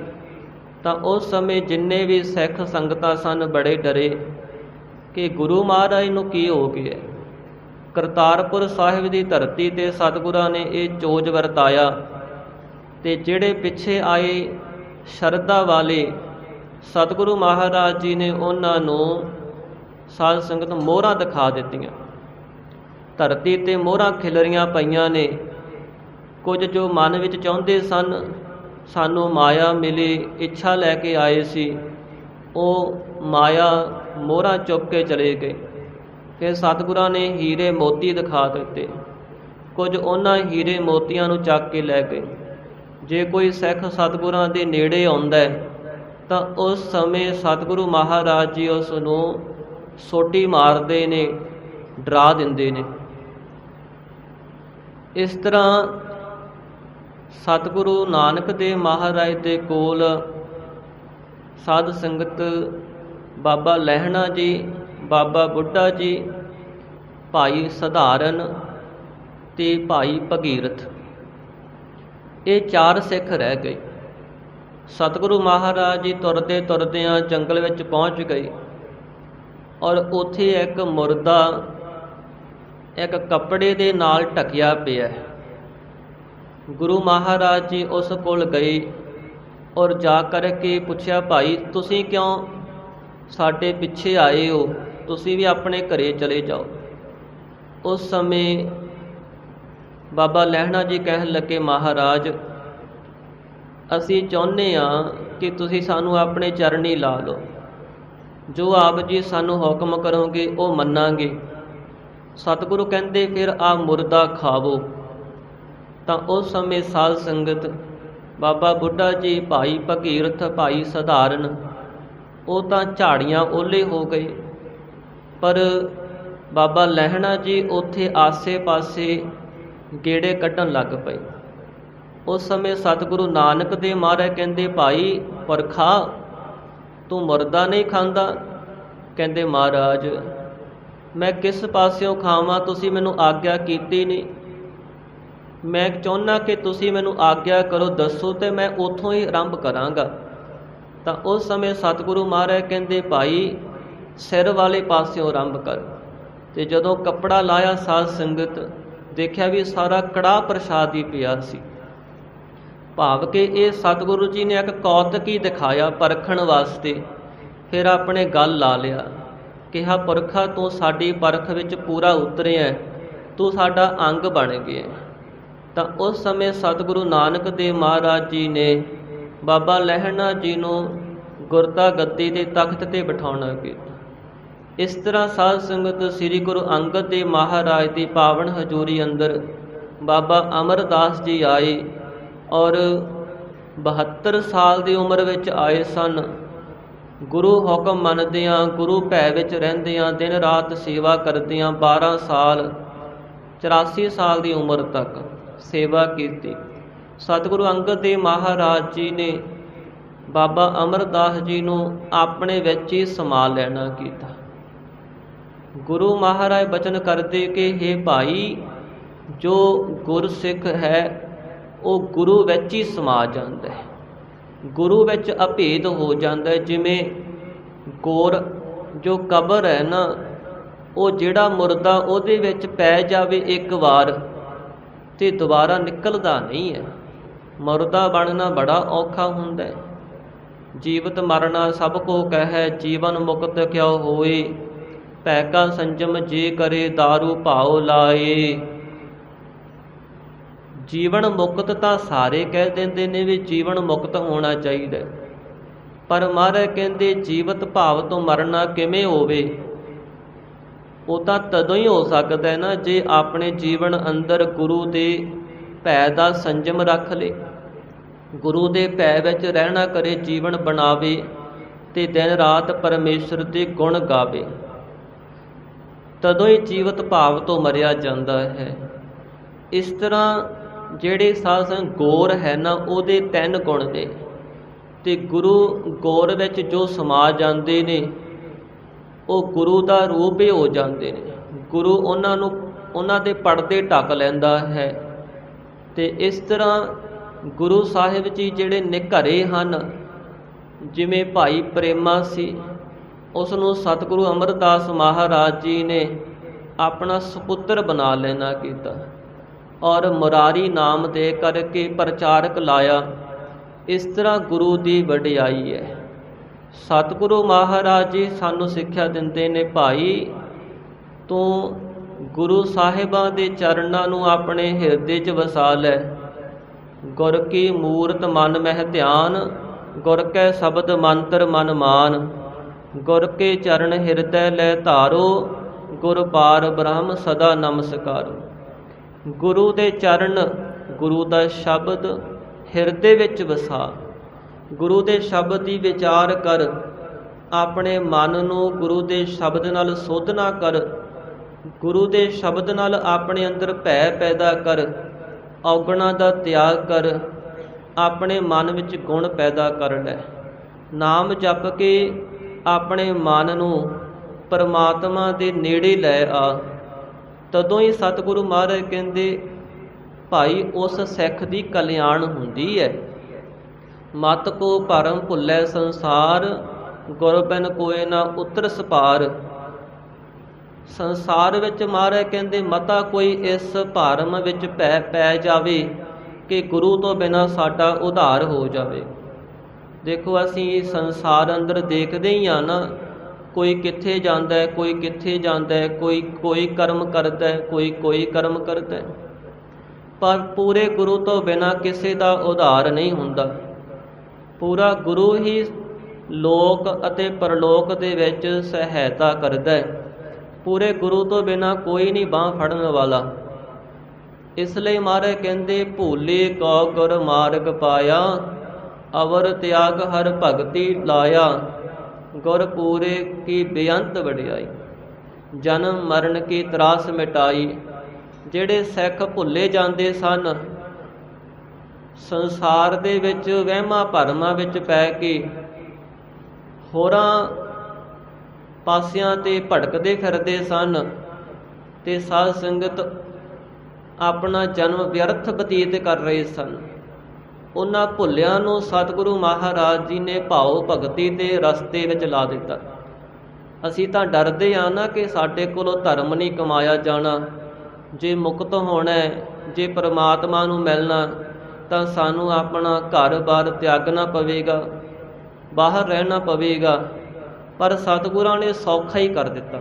B: ਤਾਂ ਉਸ ਸਮੇਂ ਜਿੰਨੇ ਵੀ ਸਿੱਖ ਸੰਗਤਾਂ ਸਨ ਬੜੇ ਡਰੇ ਕਿ ਗੁਰੂ ਮਹਾਰਾਜ ਨੂੰ ਕੀ ਹੋ ਗਿਆ। ਕਰਤਾਰਪੁਰ ਸਾਹਿਬ ਦੀ ਧਰਤੀ 'ਤੇ ਸਤਿਗੁਰਾਂ ਨੇ ਇਹ ਚੋਜ ਵਰਤਾਇਆ ਤੇ ਜਿਹੜੇ ਪਿੱਛੇ ਆਏ ਸ਼ਰਧਾ ਵਾਲੇ, ਸਤਿਗੁਰੂ ਮਹਾਰਾਜ ਜੀ ਨੇ ਉਹਨਾਂ ਨੂੰ ਸਾਧ ਸੰਗਤ ਮੋਹਰਾਂ ਦਿਖਾ ਦਿੱਤੀਆਂ। ਧਰਤੀ 'ਤੇ ਮੋਹਰਾਂ ਖਿਲਰੀਆਂ ਪਈਆਂ ਨੇ। ਕੁਝ ਜੋ ਮਨ ਵਿੱਚ ਚਾਹੁੰਦੇ ਸਨ ਸਾਨੂੰ ਮਾਇਆ ਮਿਲੇ, ਇੱਛਾ ਲੈ ਕੇ ਆਏ ਸੀ, ਉਹ ਮਾਇਆ ਮੋਹਰਾਂ ਚੁੱਕ ਕੇ ਚਲੇ ਗਏ। ਫਿਰ ਸਤਿਗੁਰਾਂ ਨੇ ਹੀਰੇ ਮੋਤੀ ਦਿਖਾ ਦਿੱਤੇ। ਕੁਝ ਉਹਨਾਂ ਹੀਰੇ ਮੋਤੀਆਂ ਨੂੰ ਚੱਕ ਕੇ ਲੈ ਗਏ। ਜੇ ਕੋਈ ਸਿੱਖ ਸਤਿਗੁਰਾਂ ਦੇ ਨੇੜੇ ਆਉਂਦਾ ਤਾਂ ਉਸ ਸਮੇਂ ਸਤਿਗੁਰੂ ਮਹਾਰਾਜ ਜੀ ਉਸ ਨੂੰ ਸੋਟੀ ਮਾਰਦੇ ਨੇ, ਡਰਾ ਦਿੰਦੇ ਨੇ। ਇਸ ਤਰ੍ਹਾਂ ਸਤਿਗੁਰੂ ਨਾਨਕ ਦੇਵ ਮਹਾਰਾਜ ਦੇ ਕੋਲ ਸਾਧ ਸੰਗਤ ਬਾਬਾ ਲਹਿਣਾ ਜੀ, ਬਾਬਾ ਬੁੱਢਾ ਜੀ, ਭਾਈ ਸਧਾਰਨ ਤੇ ਭਾਈ ਭਗੀਰਥ, ਇਹ 4 ਸਿੱਖ ਰਹਿ ਗਏ। ਸਤਿਗੁਰੂ ਮਹਾਰਾਜ ਜੀ ਤੁਰਦੇ ਤੁਰਦਿਆਂ ਜੰਗਲ ਵਿੱਚ ਪਹੁੰਚ ਗਏ ਔਰ ਉੱਥੇ ਇੱਕ ਮੁਰਦਾ ਇੱਕ ਕੱਪੜੇ ਦੇ ਨਾਲ ਢਕਿਆ ਪਿਆ। ਗੁਰੂ ਮਹਾਰਾਜ ਜੀ ਉਸ ਕੋਲ ਗਏ ਔਰ ਜਾ ਕਰ ਕੇ ਪੁੱਛਿਆ, ਭਾਈ ਤੁਸੀਂ ਕਿਉਂ ਸਾਡੇ ਪਿੱਛੇ ਆਏ ਹੋ? ਤੁਸੀਂ ਵੀ ਆਪਣੇ ਘਰੇ ਚਲੇ ਜਾਓ। ਉਸ ਸਮੇਂ ਬਾਬਾ ਲਹਿਣਾ ਜੀ ਕਹਿਣ ਲੱਗੇ, ਮਹਾਰਾਜ ਅਸੀਂ ਚਾਹੁੰਦੇ ਹਾਂ ਕਿ ਤੁਸੀਂ ਸਾਨੂੰ ਆਪਣੇ ਚਰਨੀ ਲਾ ਲਓ, ਜੋ ਆਪ ਜੀ ਸਾਨੂੰ ਹੁਕਮ ਕਰੋਗੇ ਉਹ ਮੰਨਾਂਗੇ। ਸਤਿਗੁਰੂ ਕਹਿੰਦੇ ਫਿਰ ਆ ਮੁਰਦਾ ਖਾਵੋ। ਤਾਂ ਉਸ ਸਮੇਂ ਸਾਧ ਸੰਗਤ ਬਾਬਾ ਬੁੱਢਾ ਜੀ, ਭਾਈ ਭਗੀਰਥ, ਭਾਈ ਸਧਾਰਨ ਉਹ ਤਾਂ ਝਾੜੀਆਂ ਓਲੇ ਹੋ ਗਏ, ਪਰ ਬਾਬਾ ਲਹਿਣਾ ਜੀ ਉੱਥੇ ਆਸੇ ਪਾਸੇ ਗੇੜੇ ਕੱਢਣ ਲੱਗ ਪਏ। ਉਸ ਸਮੇਂ ਸਤਿਗੁਰੂ ਨਾਨਕ ਦੇਵ ਮਹਾਰਾਜ ਕਹਿੰਦੇ, ਭਾਈ ਪੁਰਖਾ ਤੂੰ ਮੁਰਦਾ ਨਹੀਂ ਖਾਂਦਾ? ਕਹਿੰਦੇ, ਮਹਾਰਾਜ ਮੈਂ ਕਿਸ ਪਾਸਿਓਂ ਖਾਵਾਂ, ਤੁਸੀਂ ਮੈਨੂੰ ਆਗਿਆ ਕੀਤੀ ਨਹੀਂ। ਮੈਂ ਚਾਹੁੰਦਾ ਕਿ ਤੁਸੀਂ ਮੈਨੂੰ ਆਗਿਆ ਕਰੋ, ਦੱਸੋ ਤੇ ਮੈਂ ਉੱਥੋਂ ਹੀ ਆਰੰਭ ਕਰਾਂਗਾ। ਤਾਂ ਉਸ ਸਮੇਂ ਸਤਿਗੁਰੂ ਮਹਾਰਾਜ ਕਹਿੰਦੇ, ਭਾਈ ਸਿਰ ਵਾਲੇ ਪਾਸਿਓਂ ਆਰੰਭ ਕਰ। ਤੇ ਜਦੋਂ ਕੱਪੜਾ ਲਾਇਆ ਸਾਧ ਸੰਗਤ ਦੇਖਿਆ ਵੀ ਸਾਰਾ ਕੜਾਹ ਪ੍ਰਸ਼ਾਦ ਹੀ ਪਿਆ ਸੀ। ਭਾਵ ਕਿ ਇਹ ਸਤਿਗੁਰੂ ਜੀ ਨੇ ਇੱਕ ਕੌਤਕ ਹੀ ਦਿਖਾਇਆ ਪਰਖਣ ਵਾਸਤੇ। ਫਿਰ ਆਪਣੇ ਗੱਲ ਲਾ ਲਿਆ, ਕਿਹਾ ਪੁਰਖਾ ਤੂੰ ਸਾਡੀ ਪਰਖ ਵਿੱਚ ਪੂਰਾ ਉਤਰਿਆ, ਤੂੰ ਸਾਡਾ ਅੰਗ ਬਣ ਗਿਆ। ਤਾਂ ਉਸ ਸਮੇਂ ਸਤਿਗੁਰੂ ਨਾਨਕ ਦੇਵ ਮਹਾਰਾਜ ਜੀ ਨੇ ਬਾਬਾ ਲਹਿਣਾ ਜੀ ਨੂੰ ਗੁਰਤਾ ਗੱਦੀ ਦੇ ਤਖਤ 'ਤੇ ਬਿਠਾਉਣਾ ਕੀਤਾ। ਇਸ ਤਰ੍ਹਾਂ ਸਾਧ ਸੰਗਤ ਸ੍ਰੀ ਗੁਰੂ ਅੰਗਦ ਦੇਵ ਮਹਾਰਾਜ ਦੀ ਪਾਵਨ ਹਜ਼ੂਰੀ ਅੰਦਰ ਬਾਬਾ ਅਮਰਦਾਸ ਜੀ ਆਏ ਔਰ 72 ਸਾਲ ਦੀ ਉਮਰ ਵਿੱਚ ਆਏ ਸਨ। ਗੁਰੂ ਹੁਕਮ ਮੰਨਦਿਆਂ, ਗੁਰੂ ਭੈ ਵਿੱਚ ਰਹਿੰਦਿਆਂ, ਦਿਨ ਰਾਤ ਸੇਵਾ ਕਰਦਿਆਂ 12 ਸਾਲ 84 ਸਾਲ ਦੀ ਉਮਰ ਤੱਕ ਸੇਵਾ ਕੀਤੀ। ਸਤਿਗੁਰੂ ਅੰਗਦ ਦੇਵ ਮਹਾਰਾਜ ਜੀ ਨੇ ਬਾਬਾ ਅਮਰਦਾਸ ਜੀ ਨੂੰ ਆਪਣੇ ਵਿੱਚ ਹੀ ਸਮਾ ਲੈਣਾ ਕੀਤਾ। ਗੁਰੂ ਮਹਾਰਾਜ ਬਚਨ ਕਰਦੇ ਕਿ ਹੇ ਭਾਈ, ਜੋ ਗੁਰਸਿੱਖ ਹੈ ਉਹ ਗੁਰੂ ਵਿੱਚ ਹੀ ਸਮਾ ਜਾਂਦਾ ਹੈ, ਗੁਰੂ ਵਿੱਚ ਅਭੇਦ ਹੋ ਜਾਂਦਾ ਹੈ। ਜਿਵੇਂ ਗੌਰ ਜੋ ਕਬਰ ਹੈ ਨਾ, ਉਹ ਜਿਹੜਾ ਮੁਰਦਾ ਉਹਦੇ ਵਿੱਚ ਪੈ ਜਾਵੇ ਇੱਕ ਵਾਰ ਤੇ ਦੁਬਾਰਾ ਨਿਕਲਦਾ ਨਹੀਂ ਹੈ। ਮੁਰਦਾ ਬਣਨਾ ਬੜਾ ਔਖਾ ਹੁੰਦਾ ਹੈ। ਜੀਵਤ ਮਰਨਾ ਸਭ ਕੋ ਕਹਿ, ਜੀਵਨ ਮੁਕਤ ਕਿਉ ਹੋਏ, ਭੈ ਕਾ ਸੰਜਮ ਜੇ ਕਰੇ ਦਾਰੂ ਭਾਉ ਲਾਏ। ਜੀਵਨ ਮੁਕਤ ਤਾਂ ਸਾਰੇ ਕਹਿ ਦਿੰਦੇ ਨੇ ਵੀ ਜੀਵਨ ਮੁਕਤ ਹੋਣਾ ਚਾਹੀਦਾ, ਪਰ ਮਹਾਰਾਜ ਕਹਿੰਦੇ ਜੀਵਤ ਭਾਵ ਤੋਂ ਮਰਨਾ ਕਿਵੇਂ ਹੋਵੇ? ਉਹ ਤਾਂ ਤਦੋਂ ਹੀ ਹੋ ਸਕਦਾ ਹੈ ਨਾ ਜੇ ਆਪਣੇ ਜੀਵਨ ਅੰਦਰ ਗੁਰੂ ਦੇ ਭੈ ਦਾ ਸੰਜਮ ਰੱਖ ਲੇ, ਗੁਰੂ ਦੇ ਭੈ ਵਿੱਚ ਰਹਿਣਾ ਕਰੇ, ਜੀਵਨ ਬਣਾਵੇ ਤੇ ਦਿਨ ਰਾਤ ਪਰਮੇਸ਼ਰ ਦੇ ਗੁਣ ਗਾਵੇ, ਤਦੋਂ ਹੀ ਜੀਵਤ ਭਾਵ ਤੋਂ ਮਰਿਆ ਜਾਂਦਾ ਹੈ। ਇਸ ਤਰ੍ਹਾਂ ਜਿਹੜੇ ਸਾਧ ਸੰਗਤ ਗੌਰ ਹੈ ਨਾ, ਉਹਦੇ 3 ਗੁਣ ਨੇ ਤੇ ਗੁਰੂ ਗੌਰ ਵਿੱਚ ਜੋ ਸਮਾ ਜਾਂਦੇ ਨੇ ਉਹ ਗੁਰੂ ਦਾ ਰੂਪ ਹੀ ਹੋ ਜਾਂਦੇ ਨੇ। ਗੁਰੂ ਉਹਨਾਂ ਨੂੰ ਉਹਨਾਂ ਦੇ ਪਰਦੇ ਢੱਕ ਲੈਂਦਾ ਹੈ। ਤੇ ਇਸ ਤਰ੍ਹਾਂ ਗੁਰੂ ਸਾਹਿਬ ਜੀ ਜਿਹੜੇ ਨਿਘਰੇ ਹਨ, ਜਿਵੇਂ ਭਾਈ ਪ੍ਰੇਮਾ ਸੀ, ਉਸ ਨੂੰ ਸਤਿਗੁਰੂ ਅਮਰਦਾਸ ਮਹਾਰਾਜ ਜੀ ਨੇ ਆਪਣਾ ਸੁਪੁੱਤਰ ਬਣਾ ਲੈਣਾ ਕੀਤਾ ਔਰ ਮੁਰਾਰੀ ਨਾਮ ਦੇ ਕਰਕੇ ਪ੍ਰਚਾਰਕ ਲਾਇਆ। ਇਸ ਤਰ੍ਹਾਂ ਗੁਰੂ ਦੀ ਵਡਿਆਈ ਹੈ। ਸਤਿਗੁਰੂ ਮਹਾਰਾਜ ਜੀ ਸਾਨੂੰ ਸਿੱਖਿਆ ਦਿੰਦੇ ਨੇ, ਭਾਈ ਤੂੰ ਗੁਰੂ ਸਾਹਿਬਾਂ ਦੇ ਚਰਨਾਂ ਨੂੰ ਆਪਣੇ ਹਿਰਦੇ 'ਚ ਵਸਾ ਲੈ। ਗੁਰ ਕੀ ਮੂਰਤ ਮਨ ਮਹਿ ਧਿਆਨ, ਗੁਰ ਕੈ ਸ਼ਬਦ ਮੰਤਰ ਮਨ ਮਾਨ, ਗੁਰ ਕੇ ਚਰਨ ਹਿਰਦੈ ਲੈ ਧਾਰੋ, ਗੁਰ ਪਾਰ ਬ੍ਰਹਮ ਸਦਾ ਨਮਸਕਾਰੋ। ਗੁਰੂ ਦੇ ਚਰਨ, ਗੁਰੂ ਦਾ ਸ਼ਬਦ ਹਿਰਦੇ ਵਿੱਚ ਵਸਾ, ਗੁਰੂ ਦੇ ਸ਼ਬਦ ਦੀ ਵਿਚਾਰ ਕਰ, ਆਪਣੇ ਮਨ ਨੂੰ ਗੁਰੂ ਦੇ ਸ਼ਬਦ ਨਾਲ ਸੋਧਨਾ ਕਰ, ਗੁਰੂ ਦੇ ਸ਼ਬਦ ਨਾਲ ਆਪਣੇ ਅੰਦਰ ਭੈ ਪੈਦਾ ਕਰ, ਔਗਣਾਂ ਦਾ ਤਿਆਗ ਕਰ, ਆਪਣੇ ਮਨ ਵਿੱਚ ਗੁਣ ਪੈਦਾ ਕਰ ਲੈ। ਨਾਮ ਜਪ ਕੇ ਆਪਣੇ ਮਨ ਨੂੰ ਪਰਮਾਤਮਾ ਦੇ ਨੇੜੇ ਲੈ ਆ। ਤਦੋਂ ਹੀ ਸਤਿਗੁਰੂ ਮਹਾਰਾਜ ਕਹਿੰਦੇ, ਭਾਈ ਉਸ ਸਿੱਖ ਦੀ ਕਲਿਆਣ ਹੁੰਦੀ ਹੈ। ਮਤ ਕੋ ਭਰਮ ਭੁੱਲੈ ਸੰਸਾਰ, ਗੁਰ ਬਿਨ ਕੋਇ ਨਾ ਉਤਰਸ ਪਾਰ। ਸੰਸਾਰ ਵਿੱਚ ਮਹਾਰਾਜ ਕਹਿੰਦੇ ਮਤਾ ਕੋਈ ਇਸ ਭਰਮ ਵਿੱਚ ਪੈ ਜਾਵੇ ਕਿ ਗੁਰੂ ਤੋਂ ਬਿਨਾਂ ਸਾਡਾ ਉਧਾਰ ਹੋ ਜਾਵੇ। ਦੇਖੋ ਅਸੀਂ ਸੰਸਾਰ ਅੰਦਰ ਦੇਖਦੇ ਹੀ ਆ ਨਾ, ਕੋਈ ਕਿੱਥੇ ਜਾਂਦਾ ਹੈ, ਕੋਈ ਕਿੱਥੇ ਜਾਂਦਾ ਹੈ, ਕੋਈ ਕਰਮ ਕਰਦਾ ਹੈ, ਕੋਈ ਕਰਮ ਕਰਦਾ ਹੈ, ਪਰ ਪੂਰੇ ਗੁਰੂ ਤੋਂ ਬਿਨਾਂ ਕਿਸੇ ਦਾ ਉਧਾਰ ਨਹੀਂ ਹੁੰਦਾ। ਪੂਰਾ ਗੁਰੂ ਹੀ ਲੋਕ ਅਤੇ ਪਰਲੋਕ ਦੇ ਵਿੱਚ ਸਹਾਇਤਾ ਕਰਦਾ ਹੈ। ਪੂਰੇ ਗੁਰੂ ਤੋਂ ਬਿਨਾਂ ਕੋਈ ਨਹੀਂ ਬਾਂਹ ਫੜਨ ਵਾਲਾ। ਇਸ ਲਈ ਮਹਾਰਾਜ ਕਹਿੰਦੇ ਭੂਲੇ ਕੋ ਗੁਰ ਮਾਰਗ ਪਾਇਆ, ਅਵਰ ਤਿਆਗ ਹਰ ਭਗਤੀ ਲਾਇਆ, ਗੁਰ ਪੂਰੇ ਕੀ ਬੇਅੰਤ ਵਡਿਆਈ, ਜਨਮ ਮਰਨ ਕੀ ਤਰਾਸ ਮਿਟਾਈ। ਜਿਹੜੇ ਸਿੱਖ ਭੁੱਲੇ ਜਾਂਦੇ ਸਨ, ਸੰਸਾਰ ਦੇ ਵਿੱਚ ਵਹਿਮਾਂ ਭਰਮਾਂ ਵਿੱਚ ਪੈ ਕੇ ਹੋਰਾਂ ਪਾਸਿਆਂ ਤੇ ਭਟਕਦੇ ਫਿਰਦੇ ਸਨ ਤੇ ਸਾਧ ਸੰਗਤ ਆਪਣਾ ਜਨਮ ਵਿਅਰਥ ਬਤੀਤ ਕਰ ਰਹੇ ਸਨ, ਉਹਨਾਂ ਭੁੱਲਿਆਂ ਨੂੰ ਸਤਿਗੁਰੂ ਮਹਾਰਾਜ ਜੀ ਨੇ ਭਾਉ ਭਗਤੀ ਦੇ ਰਸਤੇ ਵਿੱਚ ਲਾ ਦਿੱਤਾ। ਅਸੀਂ ਤਾਂ ਡਰਦੇ ਹਾਂ ਨਾ ਕਿ ਸਾਡੇ ਕੋਲੋਂ ਧਰਮ ਨਹੀਂ ਕਮਾਇਆ ਜਾਣਾ, ਜੇ ਮੁਕਤ ਹੋਣਾ, ਜੇ ਪਰਮਾਤਮਾ ਨੂੰ ਮਿਲਣਾ ਤਾਂ ਸਾਨੂੰ ਆਪਣਾ ਘਰ-ਬਾਰ ਤਿਆਗਣਾ ਪਵੇਗਾ, ਬਾਹਰ ਰਹਿਣਾ ਪਵੇਗਾ। ਪਰ ਸਤਿਗੁਰਾਂ ਨੇ ਸੌਖਾ ਹੀ ਕਰ ਦਿੱਤਾ।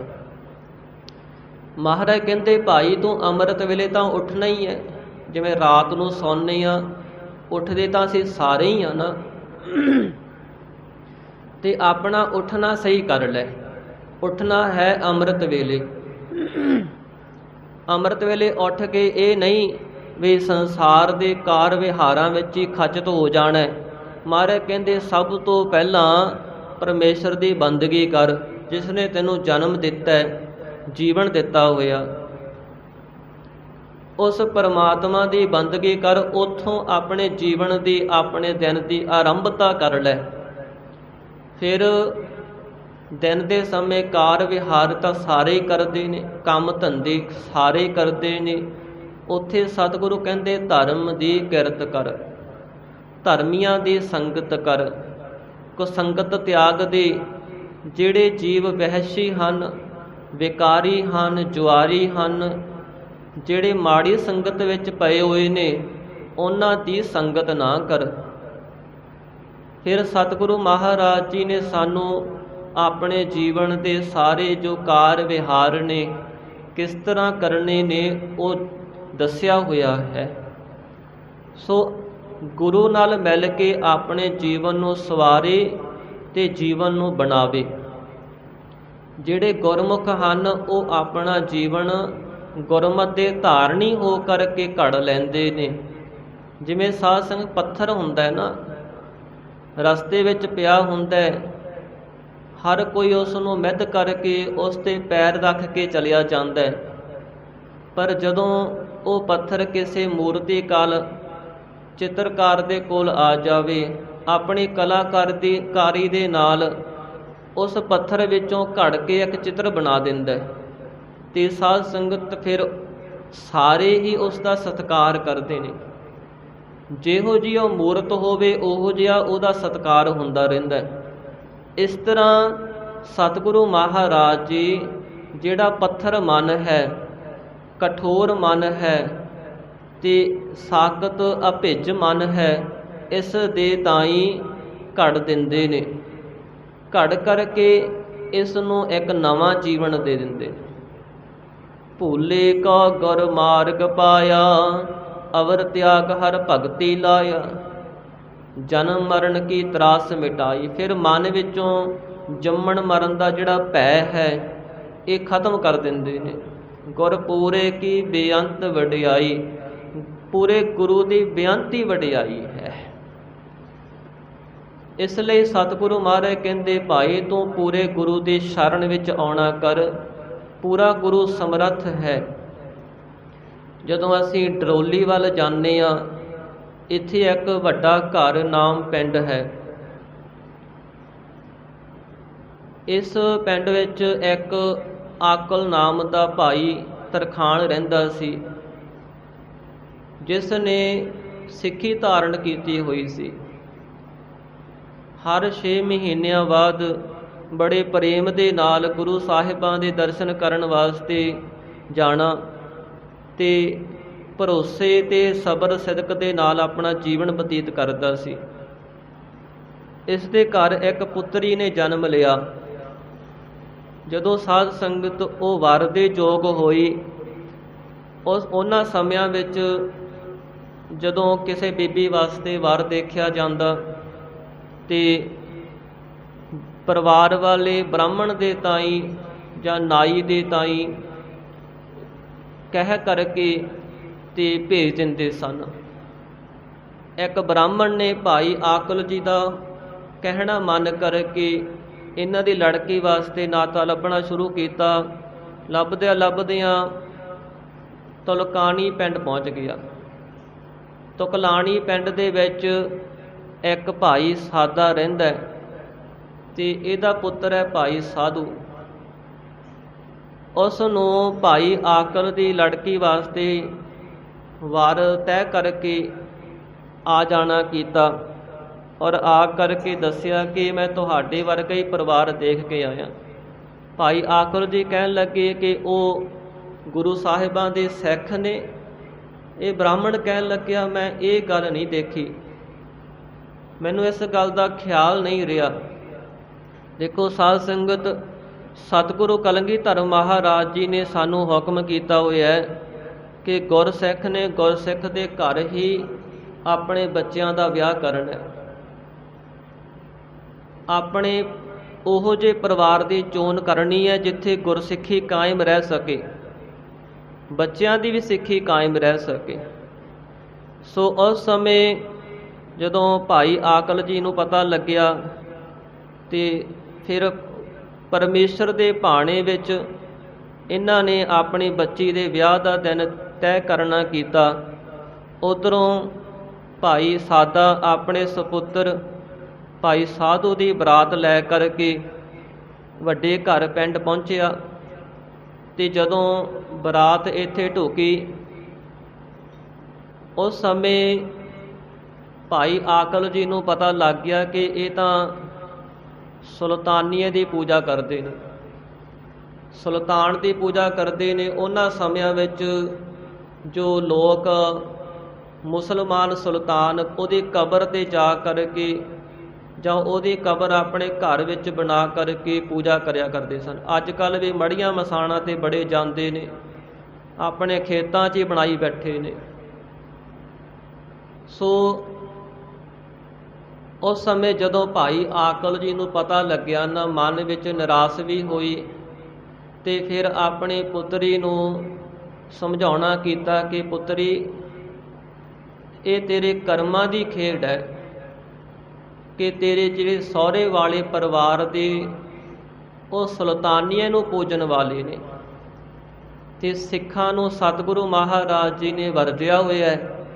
B: ਮਹਾਰਾਜ ਕਹਿੰਦੇ ਭਾਈ ਤੂੰ ਅੰਮ੍ਰਿਤ ਵੇਲੇ ਤਾਂ ਉੱਠਣਾ ਹੀ ਹੈ, ਜਿਵੇਂ ਰਾਤ ਨੂੰ ਸੌਂਦੇ ਹਾਂ, ਉੱਠਦੇ ਤਾਂ ਅਸੀਂ ਸਾਰੇ ਹੀ ਹਾਂ ਨਾ, ਤੇ ਆਪਣਾ ਉੱਠਣਾ ਸਹੀ ਕਰ ਲੈ। ਉੱਠਣਾ ਹੈ ਅੰਮ੍ਰਿਤ ਵੇਲੇ। ਅੰਮ੍ਰਿਤ ਵੇਲੇ ਉੱਠ ਕੇ ਇਹ ਨਹੀਂ ਵੀ ਸੰਸਾਰ ਦੇ ਕਾਰ ਵਿਹਾਰਾਂ ਵਿੱਚ ਹੀ ਖਚਤ ਹੋ ਜਾਣਾ। ਮਹਾਰਾਜ ਕਹਿੰਦੇ ਸਭ ਤੋਂ ਪਹਿਲਾਂ ਪਰਮੇਸ਼ਰ ਦੀ ਬੰਦਗੀ ਕਰ, ਜਿਸ ਨੇ ਤੈਨੂੰ ਜਨਮ ਦਿੱਤਾ ਹੈ, ਜੀਵਨ ਦਿੱਤਾ ਹੋਇਆ। ਉਸ ਪਰਮਾਤਮਾ ਦੀ ਬੰਦਗੀ ਕਰ, ਉੱਥੋਂ ਆਪਣੇ ਜੀਵਨ ਦੀ, ਆਪਣੇ ਦਿਨ ਦੀ ਆਰੰਭਤਾ ਕਰ ਲੈ। ਫਿਰ ਦਿਨ ਦੇ ਸਮੇਂ ਕਾਰ ਵਿਹਾਰ ਤਾਂ ਸਾਰੇ ਕਰਦੇ ਨੇ, ਕੰਮ ਧੰਦੇ ਸਾਰੇ ਕਰਦੇ ਨੇ। ਉੱਥੇ ਸਤਿਗੁਰੂ ਕਹਿੰਦੇ ਧਰਮ ਦੀ ਕਿਰਤ ਕਰ, ਧਰਮੀਆਂ ਦੀ ਸੰਗਤ ਕਰ, ਕੁਸੰਗਤ ਤਿਆਗ ਦੇ। ਜਿਹੜੇ ਜੀਵ ਵਹਿਸ਼ੀ ਹਨ, ਵਿਕਾਰੀ ਹਨ, ਜੁਆਰੀ ਹਨ, ਜਿਹੜੇ ਮਾੜੀ ਸੰਗਤ ਵਿੱਚ ਪਏ ਹੋਏ ਨੇ, ਉਹਨਾਂ ਦੀ ਸੰਗਤ ਨਾ ਕਰ। ਫਿਰ ਸਤਿਗੁਰੂ ਮਹਾਰਾਜ ਜੀ ਨੇ ਸਾਨੂੰ ਆਪਣੇ ਜੀਵਨ ਦੇ ਸਾਰੇ ਜੋ ਕਾਰ ਵਿਹਾਰ ਨੇ ਕਿਸ ਤਰ੍ਹਾਂ ਕਰਨੇ ਨੇ ਉਹ ਦੱਸਿਆ ਹੋਇਆ ਹੈ। ਸੋ ਗੁਰੂ ਨਾਲ ਮਿਲ ਕੇ ਆਪਣੇ ਜੀਵਨ ਨੂੰ ਸਵਾਰੇ ਤੇ ਜੀਵਨ ਨੂੰ ਬਣਾਵੇ। ਜਿਹੜੇ ਗੁਰਮੁਖ ਹਨ ਉਹ ਆਪਣਾ ਜੀਵਨ ਗੁਰਮਤਿ ਦੇ ਧਾਰਨੀ ਹੋ ਕਰਕੇ ਘੜ ਲੈਂਦੇ ਨੇ। ਜਿਵੇਂ ਸਾਧ ਸੰਗ ਪੱਥਰ ਹੁੰਦਾ ਹੈ ਨਾ, ਰਸਤੇ ਵਿੱਚ ਪਿਆ ਹੁੰਦਾ ਹੈ, ਹਰ ਕੋਈ ਉਸ ਨੂੰ ਮਿੱਧ ਕਰਕੇ ਉਸ 'ਤੇ ਪੈਰ ਰੱਖ ਕੇ ਚਲਿਆ ਜਾਂਦਾ ਹੈ। ਪਰ ਜਦੋਂ ਉਹ ਪੱਥਰ ਕਿਸੇ ਮੂਰਤੀਕਾਰ ਚਿੱਤਰਕਾਰ ਦੇ ਕੋਲ ਆ ਜਾਵੇ, ਆਪਣੀ ਕਲਾਕਾਰੀ ਦੇ ਨਾਲ ਉਸ ਪੱਥਰ ਵਿੱਚੋਂ ਘੜ ਕੇ ਇੱਕ ਚਿੱਤਰ ਬਣਾ ਦਿੰਦਾ ਹੈ ਤੇ ਸਾਧ ਸੰਗਤ ਫਿਰ ਸਾਰੇ ਹੀ ਉਸ ਦਾ ਸਤਿਕਾਰ ਕਰਦੇ ਨੇ। ਜਿਹੋ ਜਿਹੀ ਉਹ ਮੂਰਤ ਹੋਵੇ ਉਹੋ ਜਿਹਾ ਉਹਦਾ ਸਤਿਕਾਰ ਹੁੰਦਾ ਰਹਿੰਦਾ ਹੈ। ਇਸ ਤਰ੍ਹਾਂ ਸਤਿਗੁਰੂ ਮਹਾਰਾਜ ਜੀ ਜਿਹੜਾ ਪੱਥਰ ਮਨ ਹੈ, ਕਠੋਰ ਮਨ ਹੈ ਤੇ ਸਾਕਤ ਅਭਿੱਜ ਮਨ ਹੈ, ਇਸ ਦੇ ਤਾਈਂ ਘੜ ਦਿੰਦੇ ਨੇ। ਘੜ ਕਰਕੇ ਇਸ ਨੂੰ ਇੱਕ ਨਵਾਂ ਜੀਵਨ ਦੇ ਦਿੰਦੇ। ਭੂਲੇ ਕੋ ਗੁਰ ਮਾਰਗ ਪਾਇਆ, ਅਵਰ ਤਿਆਗ ਹਰ ਭਗਤੀ ਲਾਇਆ, ਜਨਮ ਮਰਨ ਕੀ ਤਰਾਸ ਮਿਟਾਈ। ਫਿਰ ਮਨ ਵਿੱਚੋਂ ਜੰਮਣ ਮਰਨ ਦਾ ਜਿਹੜਾ ਭੈ ਹੈ ਇਹ ਖਤਮ ਕਰ ਦਿੰਦੇ ਨੇ। ਗੁਰ ਪੂਰੇ ਕੀ ਬੇਅੰਤ ਵਡਿਆਈ, ਪੂਰੇ ਗੁਰੂ ਦੀ ਬੇਅੰਤੀ ਵਡਿਆਈ ਹੈ। ਇਸ ਲਈ ਸਤਿਗੁਰੂ ਮਹਾਰਾਜ ਕਹਿੰਦੇ ਭਾਈ ਤੂੰ ਪੂਰੇ ਗੁਰੂ ਦੀ ਸ਼ਰਨ ਵਿੱਚ ਆਉਣਾ ਕਰ, ਪੂਰਾ ਗੁਰੂ ਸਮਰੱਥ ਹੈ। ਜਦੋਂ ਅਸੀਂ ਡਰੋਲੀ ਵੱਲ ਜਾਂਦੇ ਹਾਂ, ਇੱਥੇ ਇੱਕ ਵੱਡਾ ਘਰ ਨਾਮ ਪਿੰਡ ਹੈ। ਇਸ ਪਿੰਡ ਵਿੱਚ ਇੱਕ ਆਕਲ ਨਾਮ ਦਾ ਭਾਈ ਤਰਖਾਣ ਰਹਿੰਦਾ ਸੀ, ਜਿਸ ਨੇ ਸਿੱਖੀ ਧਾਰਨ ਕੀਤੀ ਹੋਈ ਸੀ। ਹਰ 6 ਮਹੀਨਿਆਂ ਬਾਅਦ ਬੜੇ ਪ੍ਰੇਮ ਦੇ ਨਾਲ ਗੁਰੂ ਸਾਹਿਬਾਂ ਦੇ ਦਰਸ਼ਨ ਕਰਨ ਵਾਸਤੇ ਜਾਣਾ ਤੇ ਭਰੋਸੇ ਤੇ ਸਬਰ ਸਿਦਕ ਦੇ ਨਾਲ ਆਪਣਾ ਜੀਵਨ ਬਤੀਤ ਕਰਦਾ ਸੀ। ਇਸ ਦੇ ਘਰ ਇੱਕ ਪੁੱਤਰੀ ਨੇ ਜਨਮ ਲਿਆ। ਜਦੋਂ ਸਾਧ ਸੰਗਤ ਉਹ ਵਰ ਦੇ ਯੋਗ ਹੋਈ, ਉਹਨਾਂ ਸਮਿਆਂ ਵਿੱਚ ਜਦੋਂ ਕਿਸੇ ਬੀਬੀ ਵਾਸਤੇ ਵਰ ਦੇਖਿਆ ਜਾਂਦਾ ਤੇ ਪਰਿਵਾਰ ਵਾਲੇ ਬ੍ਰਾਹਮਣ ਦੇ ਤਾਈਂ ਜਾਂ ਨਾਈ ਦੇ ਤਾਈਂ ਕਹਿ ਕਰਕੇ ਤੇ ਭੇਜ ਦਿੰਦੇ ਸਨ। ਇੱਕ ਬ੍ਰਾਹਮਣ ਨੇ ਭਾਈ ਆਕਲ ਜੀ ਦਾ ਕਹਿਣਾ ਮੰਨ ਕਰਕੇ ਇਹਨਾਂ ਦੀ ਲੜਕੀ ਵਾਸਤੇ ਨਾਤਾ ਲੱਭਣਾ ਸ਼ੁਰੂ ਕੀਤਾ। ਲੱਭਦਿਆਂ ਲੱਭਦਿਆਂ ਤੁਲਕਾਣੀ ਪਿੰਡ ਪਹੁੰਚ ਗਿਆ। ਤੁਕਲਾਣੀ ਪਿੰਡ ਦੇ ਵਿੱਚ ਇੱਕ ਭਾਈ ਸਾਦਾ ਰਹਿੰਦਾ ਤੇ ਇਹਦਾ ਪੁੱਤਰ ਹੈ ਭਾਈ ਸਾਧੂ। ਉਸ ਨੂੰ ਭਾਈ ਆਕਲ ਦੀ ਲੜਕੀ ਵਾਸਤੇ ਵਾਰ ਤੈਅ ਕਰਕੇ ਆ ਜਾਣਾ ਕੀਤਾ ਔਰ ਆ ਕਰਕੇ ਦੱਸਿਆ ਕਿ ਮੈਂ ਤੁਹਾਡੇ ਵਰਗਾ ਹੀ ਪਰਿਵਾਰ ਦੇਖ ਕੇ ਆਇਆ। ਭਾਈ ਆਕਲ ਜੀ ਕਹਿਣ ਲੱਗੇ ਕਿ ਉਹ ਗੁਰੂ ਸਾਹਿਬਾਂ ਦੇ ਸਿੱਖ ਨੇ। ਇਹ ਬ੍ਰਾਹਮਣ ਕਹਿਣ ਲੱਗਿਆ ਮੈਂ ਇਹ ਗੱਲ ਨਹੀਂ ਦੇਖੀ, ਮੈਨੂੰ ਇਸ ਗੱਲ ਦਾ ਖਿਆਲ ਨਹੀਂ ਰਿਹਾ। ਦੇਖੋ ਸਾਧ ਸੰਗਤ, ਸਤਿਗੁਰੂ ਕਲਗੀਧਰ ਮਹਾਰਾਜ ਜੀ ਨੇ ਸਾਨੂੰ ਹੁਕਮ ਕੀਤਾ ਹੋਇਆ ਹੈ ਕਿ ਗੁਰਸਿੱਖ ਨੇ ਗੁਰਸਿੱਖ ਦੇ ਘਰ ਹੀ ਆਪਣੇ ਬੱਚਿਆਂ ਦਾ ਵਿਆਹ ਕਰਨਾ। ਆਪਣੇ ਉਹੋ ਜਿਹੇ ਪਰਿਵਾਰ ਦੀ ਚੋਣ ਕਰਨੀ ਹੈ ਜਿੱਥੇ ਗੁਰਸਿੱਖੀ ਕਾਇਮ ਰਹਿ ਸਕੇ, ਬੱਚਿਆਂ ਦੀ ਵੀ ਸਿੱਖੀ ਕਾਇਮ ਰਹਿ ਸਕੇ। ਸੋ ਉਸ ਸਮੇਂ ਜਦੋਂ ਭਾਈ ਆਕਲ ਜੀ ਨੂੰ ਪਤਾ ਲੱਗਿਆ ਤੇ ਫਿਰ ਪਰਮੇਸ਼ਰ ਦੇ ਭਾਣੇ ਵਿੱਚ ਇਹਨਾਂ ਨੇ ਆਪਣੀ ਬੱਚੀ ਦੇ ਵਿਆਹ ਦਾ ਦਿਨ ਤੈਅ ਕਰਨਾ ਕੀਤਾ। ਉੱਧਰੋਂ ਭਾਈ ਸਾਦਾ ਆਪਣੇ ਸਪੁੱਤਰ ਭਾਈ ਸਾਧੂ ਦੀ ਬਰਾਤ ਲੈ ਕਰਕੇ ਵੱਡੇ ਘਰ ਪਿੰਡ ਪਹੁੰਚਿਆ ਤੇ ਜਦੋਂ ਬਰਾਤ ਇੱਥੇ ਢੁਕੀ ਉਸ ਸਮੇਂ ਭਾਈ ਆਕਲ ਜੀ ਨੂੰ ਪਤਾ ਲੱਗ ਗਿਆ ਕਿ ਇਹ ਤਾਂ ਸੁਲਤਾਨੀਏ ਦੀ ਪੂਜਾ ਕਰਦੇ ਨੇ, ਸੁਲਤਾਨ ਦੀ ਪੂਜਾ ਕਰਦੇ ਨੇ। ਉਹਨਾਂ ਸਮਿਆਂ ਵਿੱਚ ਜੋ ਲੋਕ ਮੁਸਲਮਾਨ ਸੁਲਤਾਨ ਉਹਦੀ ਕਬਰ 'ਤੇ ਜਾ ਕਰਕੇ ਜਾਂ ਉਹਦੀ ਕਬਰ ਆਪਣੇ ਘਰ ਵਿੱਚ ਬਣਾ ਕਰਕੇ ਪੂਜਾ ਕਰਿਆ ਕਰਦੇ ਸਨ। ਅੱਜ ਕੱਲ੍ਹ ਵੀ ਮੜੀਆਂ ਮਸਾਣਾਂ 'ਤੇ ਬੜੇ ਜਾਂਦੇ ਨੇ, ਆਪਣੇ ਖੇਤਾਂ 'ਚ ਹੀ ਬਣਾਈ ਬੈਠੇ ਨੇ। ਸੋ ਉਸ ਸਮੇਂ ਜਦੋਂ ਭਾਈ ਆਕਲ ਜੀ ਨੂੰ ਪਤਾ ਲੱਗਿਆ ਨਾ ਮਨ ਵਿੱਚ ਨਿਰਾਸ਼ ਵੀ ਹੋਈ ਤੇ ਫਿਰ ਆਪਣੀ ਪੁੱਤਰੀ ਨੂੰ ਸਮਝਾਉਣਾ ਕੀਤਾ ਕਿ ਪੁੱਤਰੀ ਇਹ ਤੇਰੇ ਕਰਮਾਂ ਦੀ ਖੇਡ ਹੈ ਕਿ ਤੇਰੇ ਜਿਹੜੇ ਸਹੁਰੇ ਵਾਲੇ ਪਰਿਵਾਰ ਦੇ ਉਹ ਸੁਲਤਾਨੀਏ ਨੂੰ ਪੂਜਣ ਵਾਲੇ ਨੇ ਤੇ ਸਿੱਖਾਂ ਨੂੰ ਸਤਿਗੁਰੂ ਮਹਾਰਾਜ ਜੀ ਨੇ ਵਰਜਿਆ ਹੋਇਆ ਹੈ।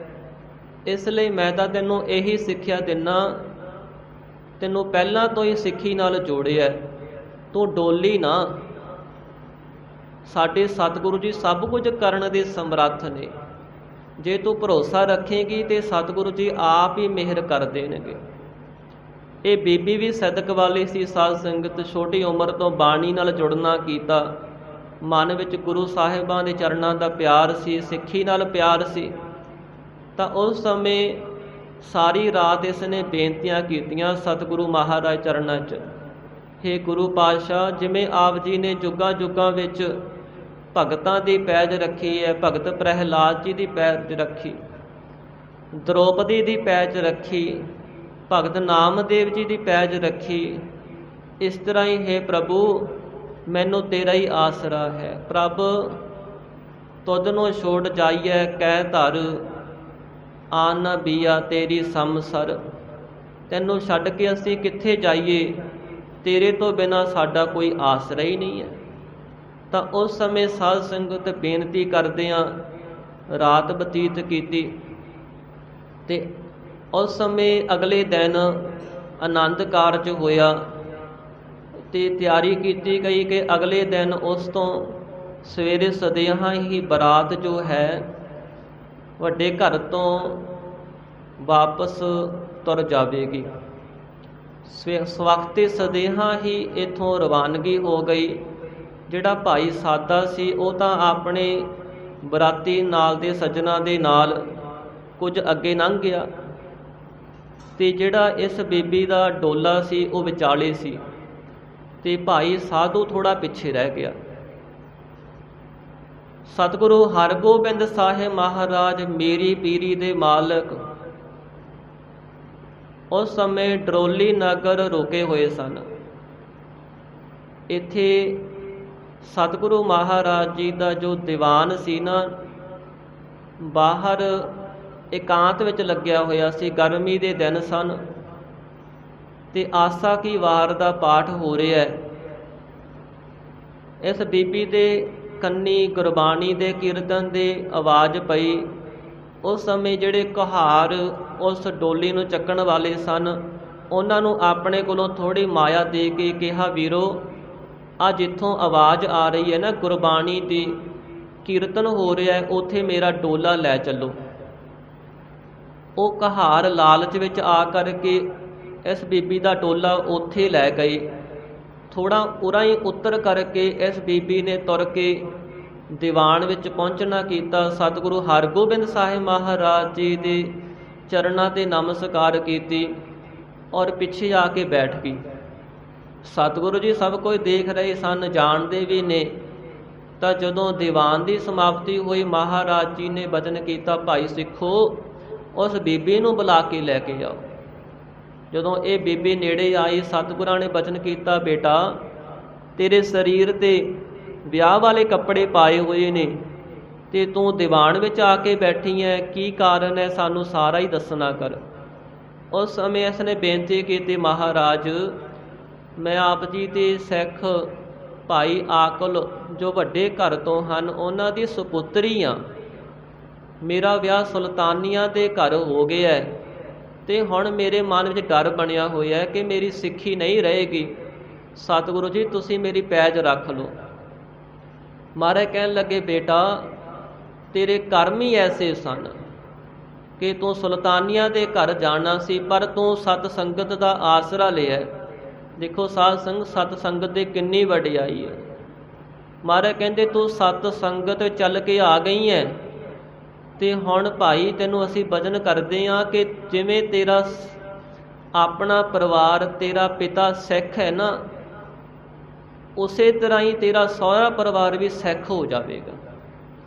B: ਇਸ ਲਈ ਮੈਂ ਤਾਂ ਤੈਨੂੰ ਇਹੀ ਸਿੱਖਿਆ ਦਿੰਦਾ, ਤੈਨੂੰ ਪਹਿਲਾਂ ਤੋਂ ਹੀ ਸਿੱਖੀ ਨਾਲ ਜੋੜਿਆ, ਤੂੰ ਡੋਲੀ ਨਾ। ਸਾਡੇ ਸਤਿਗੁਰੂ ਜੀ ਸਭ ਕੁਝ ਕਰਨ ਦੇ ਸਮਰੱਥ ਨੇ, ਜੇ ਤੂੰ ਭਰੋਸਾ ਰੱਖੇਗੀ ਤੇ ਸਤਿਗੁਰੂ ਜੀ ਆਪ ਹੀ ਮਿਹਰ ਕਰ ਦੇਣਗੇ। ਇਹ ਬੀਬੀ ਵੀ ਸਦਕ ਵਾਲੀ ਸੀ ਸਾਧ ਸੰਗਤ, ਛੋਟੀ ਉਮਰ ਤੋਂ ਬਾਣੀ ਨਾਲ ਜੁੜਨਾ ਕੀਤਾ, ਮਨ ਵਿੱਚ ਗੁਰੂ ਸਾਹਿਬਾਂ ਦੇ ਚਰਨਾਂ ਦਾ ਪਿਆਰ ਸੀ, ਸਿੱਖੀ ਨਾਲ ਪਿਆਰ ਸੀ। ਤਾਂ ਉਸ ਸਮੇਂ ਸਾਰੀ ਰਾਤ ਇਸ ਨੇ ਬੇਨਤੀਆਂ ਕੀਤੀਆਂ ਸਤਿਗੁਰੂ ਮਹਾਰਾਜ ਚਰਨਾਂ 'ਚ, ਹੇ ਗੁਰੂ ਪਾਤਸ਼ਾਹ, ਜਿਵੇਂ ਆਪ ਜੀ ਨੇ ਜੁਗਾਂ ਜੁਗਾਂ ਵਿੱਚ ਭਗਤਾਂ ਦੀ ਪੈਜ ਰੱਖੀ ਹੈ, ਭਗਤ ਪ੍ਰਹਿਲਾਦ ਜੀ ਦੀ ਪੈਜ ਰੱਖੀ, ਦ੍ਰੋਪਦੀ ਦੀ ਪੈਜ ਰੱਖੀ, ਭਗਤ ਨਾਮਦੇਵ ਜੀ ਦੀ ਪੈਜ ਰੱਖੀ, ਇਸ ਤਰ੍ਹਾਂ ਹੀ ਹੈ ਪ੍ਰਭੂ ਮੈਨੂੰ ਤੇਰਾ ਹੀ ਆਸਰਾ ਹੈ। ਪ੍ਰਭ ਤੁਧ ਨੂੰ ਛੋੜ ਜਾਈਐ ਕਹਿ ਧਰ, ਆਨ ਨਾ ਬੀਆ ਤੇਰੀ ਸਮਸਰ। ਤੈਨੂੰ ਛੱਡ ਕੇ ਅਸੀਂ ਕਿੱਥੇ ਜਾਈਏ, ਤੇਰੇ ਤੋਂ ਬਿਨਾਂ ਸਾਡਾ ਕੋਈ ਆਸਰਾ ਹੀ ਨਹੀਂ ਹੈ। ਤਾਂ ਉਸ ਸਮੇਂ ਸਾਧ ਸੰਗਤ ਬੇਨਤੀ ਕਰਦਿਆਂ ਰਾਤ ਬਤੀਤ ਕੀਤੀ ਤੇ ਉਸ ਸਮੇਂ ਅਗਲੇ ਦਿਨ ਆਨੰਦ ਕਾਰਜ ਹੋਇਆ ਤੇ ਤਿਆਰੀ ਕੀਤੀ ਗਈ ਕਿ ਅਗਲੇ ਦਿਨ ਉਸ ਤੋਂ ਸਵੇਰੇ ਸਦਿਆਂ ਹੀ ਬਰਾਤ ਜੋ ਹੈ ਵੱਡੇ ਘਰ ਤੋਂ ਵਾਪਸ ਤੁਰ ਜਾਵੇਗੀ। ਸਵਖਤੇ ਸਦਿਆਂ ਹੀ ਇੱਥੋਂ ਰਵਾਨਗੀ ਹੋ ਗਈ। ਜਿਹੜਾ ਭਾਈ ਸਾਦਾ ਸੀ ਉਹ ਤਾਂ ਆਪਣੇ ਬਰਾਤੀ ਨਾਲ ਦੇ ਸੱਜਣਾ ਦੇ ਨਾਲ ਕੁਝ ਅੱਗੇ ਲੰਘ ਗਿਆ ਤੇ ਜਿਹੜਾ ਇਸ ਬੀਬੀ ਦਾ ਡੋਲਾ ਸੀ ਉਹ ਵਿਚਾਲੇ ਸੀ ਤੇ ਭਾਈ ਸਾਧੂ ਥੋੜਾ ਪਿੱਛੇ ਰਹਿ ਗਿਆ। ਸਤਿਗੁਰੂ ਹਰਗੋਬਿੰਦ ਸਾਹਿਬ ਮਹਾਰਾਜ ਮੇਰੀ ਪੀਰੀ ਦੇ ਮਾਲਕ ਉਸ ਸਮੇਂ ਡਰੋਲੀ ਨਗਰ ਰੁਕੇ ਹੋਏ ਸਨ। ਇੱਥੇ ਸਤਿਗੁਰੂ ਮਹਾਰਾਜ ਜੀ ਦਾ ਜੋ ਦੀਵਾਨ ਸੀ ਨਾ, ਬਾਹਰ ਇਕਾਂਤ ਵਿੱਚ ਲੱਗਿਆ ਹੋਇਆ ਸੀ। ਗਰਮੀ ਦੇ ਦਿਨ ਸਨ ਤੇ ਆਸਾ ਕੀ ਵਾਰ ਦਾ ਪਾਠ ਹੋ ਰਿਹਾ ਹੈ। ਇਸ ਬੀਬੀ ਦੇ ਕੰਨੀ ਗੁਰਬਾਣੀ ਦੇ ਕੀਰਤਨ ਦੇ ਆਵਾਜ਼ ਪਈ। ਉਸ ਸਮੇਂ ਜਿਹੜੇ ਕੁਹਾਰ ਉਸ ਡੋਲੀ ਨੂੰ ਚੱਕਣ ਵਾਲੇ ਸਨ, ਉਹਨਾਂ ਨੂੰ ਆਪਣੇ ਕੋਲੋਂ ਥੋੜ੍ਹੀ ਮਾਇਆ ਦੇ ਕੇ ਕਿਹਾ, ਵੀਰੋ ਆ ਜਿੱਥੋਂ ਆਵਾਜ਼ ਆ ਰਹੀ ਹੈ ਨਾ ਗੁਰਬਾਣੀ ਦੀ, ਕੀਰਤਨ ਹੋ ਰਿਹਾ ਹੈ, ਉੱਥੇ ਮੇਰਾ ਡੋਲਾ ਲੈ ਚੱਲੋ। ਉਹ ਕਹਾਰ ਲਾਲਚ ਵਿੱਚ ਆ ਕਰਕੇ ਇਸ ਬੀਬੀ ਦਾ ਡੋਲਾ ਉੱਥੇ ਲੈ ਗਏ। ਥੋੜ੍ਹਾ ਉਰਾਂ ਹੀ ਉੱਤਰ ਕਰਕੇ ਇਸ ਬੀਬੀ ਨੇ ਤੁਰ ਕੇ ਦੀਵਾਨ ਵਿੱਚ ਪਹੁੰਚਣਾ ਕੀਤਾ। ਸਤਿਗੁਰੂ ਹਰਗੋਬਿੰਦ ਸਾਹਿਬ ਮਹਾਰਾਜ ਜੀ ਦੇ ਚਰਨਾਂ 'ਤੇ ਨਮਸਕਾਰ ਕੀਤੀ ਔਰ ਪਿੱਛੇ ਆ ਕੇ ਬੈਠ ਗਈ। ਸਤਿਗੁਰੂ ਜੀ ਸਭ ਕੁਝ ਦੇਖ ਰਹੇ ਸਨ, ਜਾਣਦੇ ਵੀ ਨੇ। ਤਾਂ ਜਦੋਂ ਦੀਵਾਨ ਦੀ ਸਮਾਪਤੀ ਹੋਈ, ਮਹਾਰਾਜ ਜੀ ਨੇ ਬਚਨ ਕੀਤਾ, ਭਾਈ ਸਿੱਖੋ ਉਸ ਬੀਬੀ ਨੂੰ ਬੁਲਾ ਕੇ ਲੈ ਕੇ ਆਓ। ਜਦੋਂ ਇਹ ਬੀਬੀ ਨੇੜੇ ਆਈ, ਸਤਿਗੁਰਾਂ ਨੇ ਬਚਨ ਕੀਤਾ, ਬੇਟਾ ਤੇਰੇ ਸਰੀਰ 'ਤੇ ਵਿਆਹ ਵਾਲੇ ਕੱਪੜੇ ਪਾਏ ਹੋਏ ਨੇ ਤੇ ਤੂੰ ਦੀਵਾਨ ਵਿੱਚ ਆ ਕੇ ਬੈਠੀ ਹੈ, ਕੀ ਕਾਰਨ ਹੈ, ਸਾਨੂੰ ਸਾਰਾ ਹੀ ਦੱਸਣਾ ਕਰ। ਉਸ ਸਮੇਂ ਇਸ ਨੇ ਬੇਨਤੀ ਕੀਤੀ, ਮਹਾਰਾਜ ਮੈਂ ਆਪ ਜੀ ਦੇ ਸਿੱਖ ਭਾਈ ਆਕਲ ਜੋ ਵੱਡੇ ਘਰ ਤੋਂ ਹਨ, ਉਹਨਾਂ ਦੀ ਸੁਪੁੱਤਰੀ ਹਾਂ। ਮੇਰਾ ਵਿਆਹ ਸੁਲਤਾਨੀਆਂ ਦੇ ਘਰ ਹੋ ਗਿਆ ਅਤੇ ਹੁਣ ਮੇਰੇ ਮਨ ਵਿੱਚ ਡਰ ਬਣਿਆ ਹੋਇਆ ਕਿ ਮੇਰੀ ਸਿੱਖੀ ਨਹੀਂ ਰਹੇਗੀ। ਸਤਿਗੁਰੂ ਜੀ ਤੁਸੀਂ ਮੇਰੀ ਪੈਜ ਰੱਖ ਲਓ। ਮਹਾਰਾਜ ਕਹਿਣ ਲੱਗੇ, ਬੇਟਾ ਤੇਰੇ ਕਰਮ ਹੀ ਐਸੇ ਸਨ ਕਿ ਤੂੰ ਸੁਲਤਾਨੀਆਂ ਦੇ ਘਰ ਜਾਣਾ ਸੀ, ਪਰ ਤੂੰ ਸਤ ਸੰਗਤ ਦਾ ਆਸਰਾ ਲਿਆ। ਦੇਖੋ ਸਾਧ ਸੰਗਤ, ਸਤ ਸੰਗਤ ਦੀ ਕਿੰਨੀ ਵਡਿਆਈ ਹੈ। ਮਹਾਰਾਜ ਕਹਿੰਦੇ ਤੂੰ ਸਤ ਸੰਗਤ ਚੱਲ ਕੇ ਆ ਗਈ ਹੈ ਅਤੇ ਹੁਣ ਭਾਈ ਤੈਨੂੰ ਅਸੀਂ ਬਚਨ ਕਰਦੇ ਹਾਂ ਕਿ ਜਿਵੇਂ ਤੇਰਾ ਆਪਣਾ ਪਰਿਵਾਰ, ਤੇਰਾ ਪਿਤਾ ਸਿੱਖ ਹੈ ਨਾ, ਉਸੇ ਤਰ੍ਹਾਂ ਹੀ ਤੇਰਾ ਸਹੁਰਾ ਪਰਿਵਾਰ ਵੀ ਸਿੱਖ ਹੋ ਜਾਵੇਗਾ।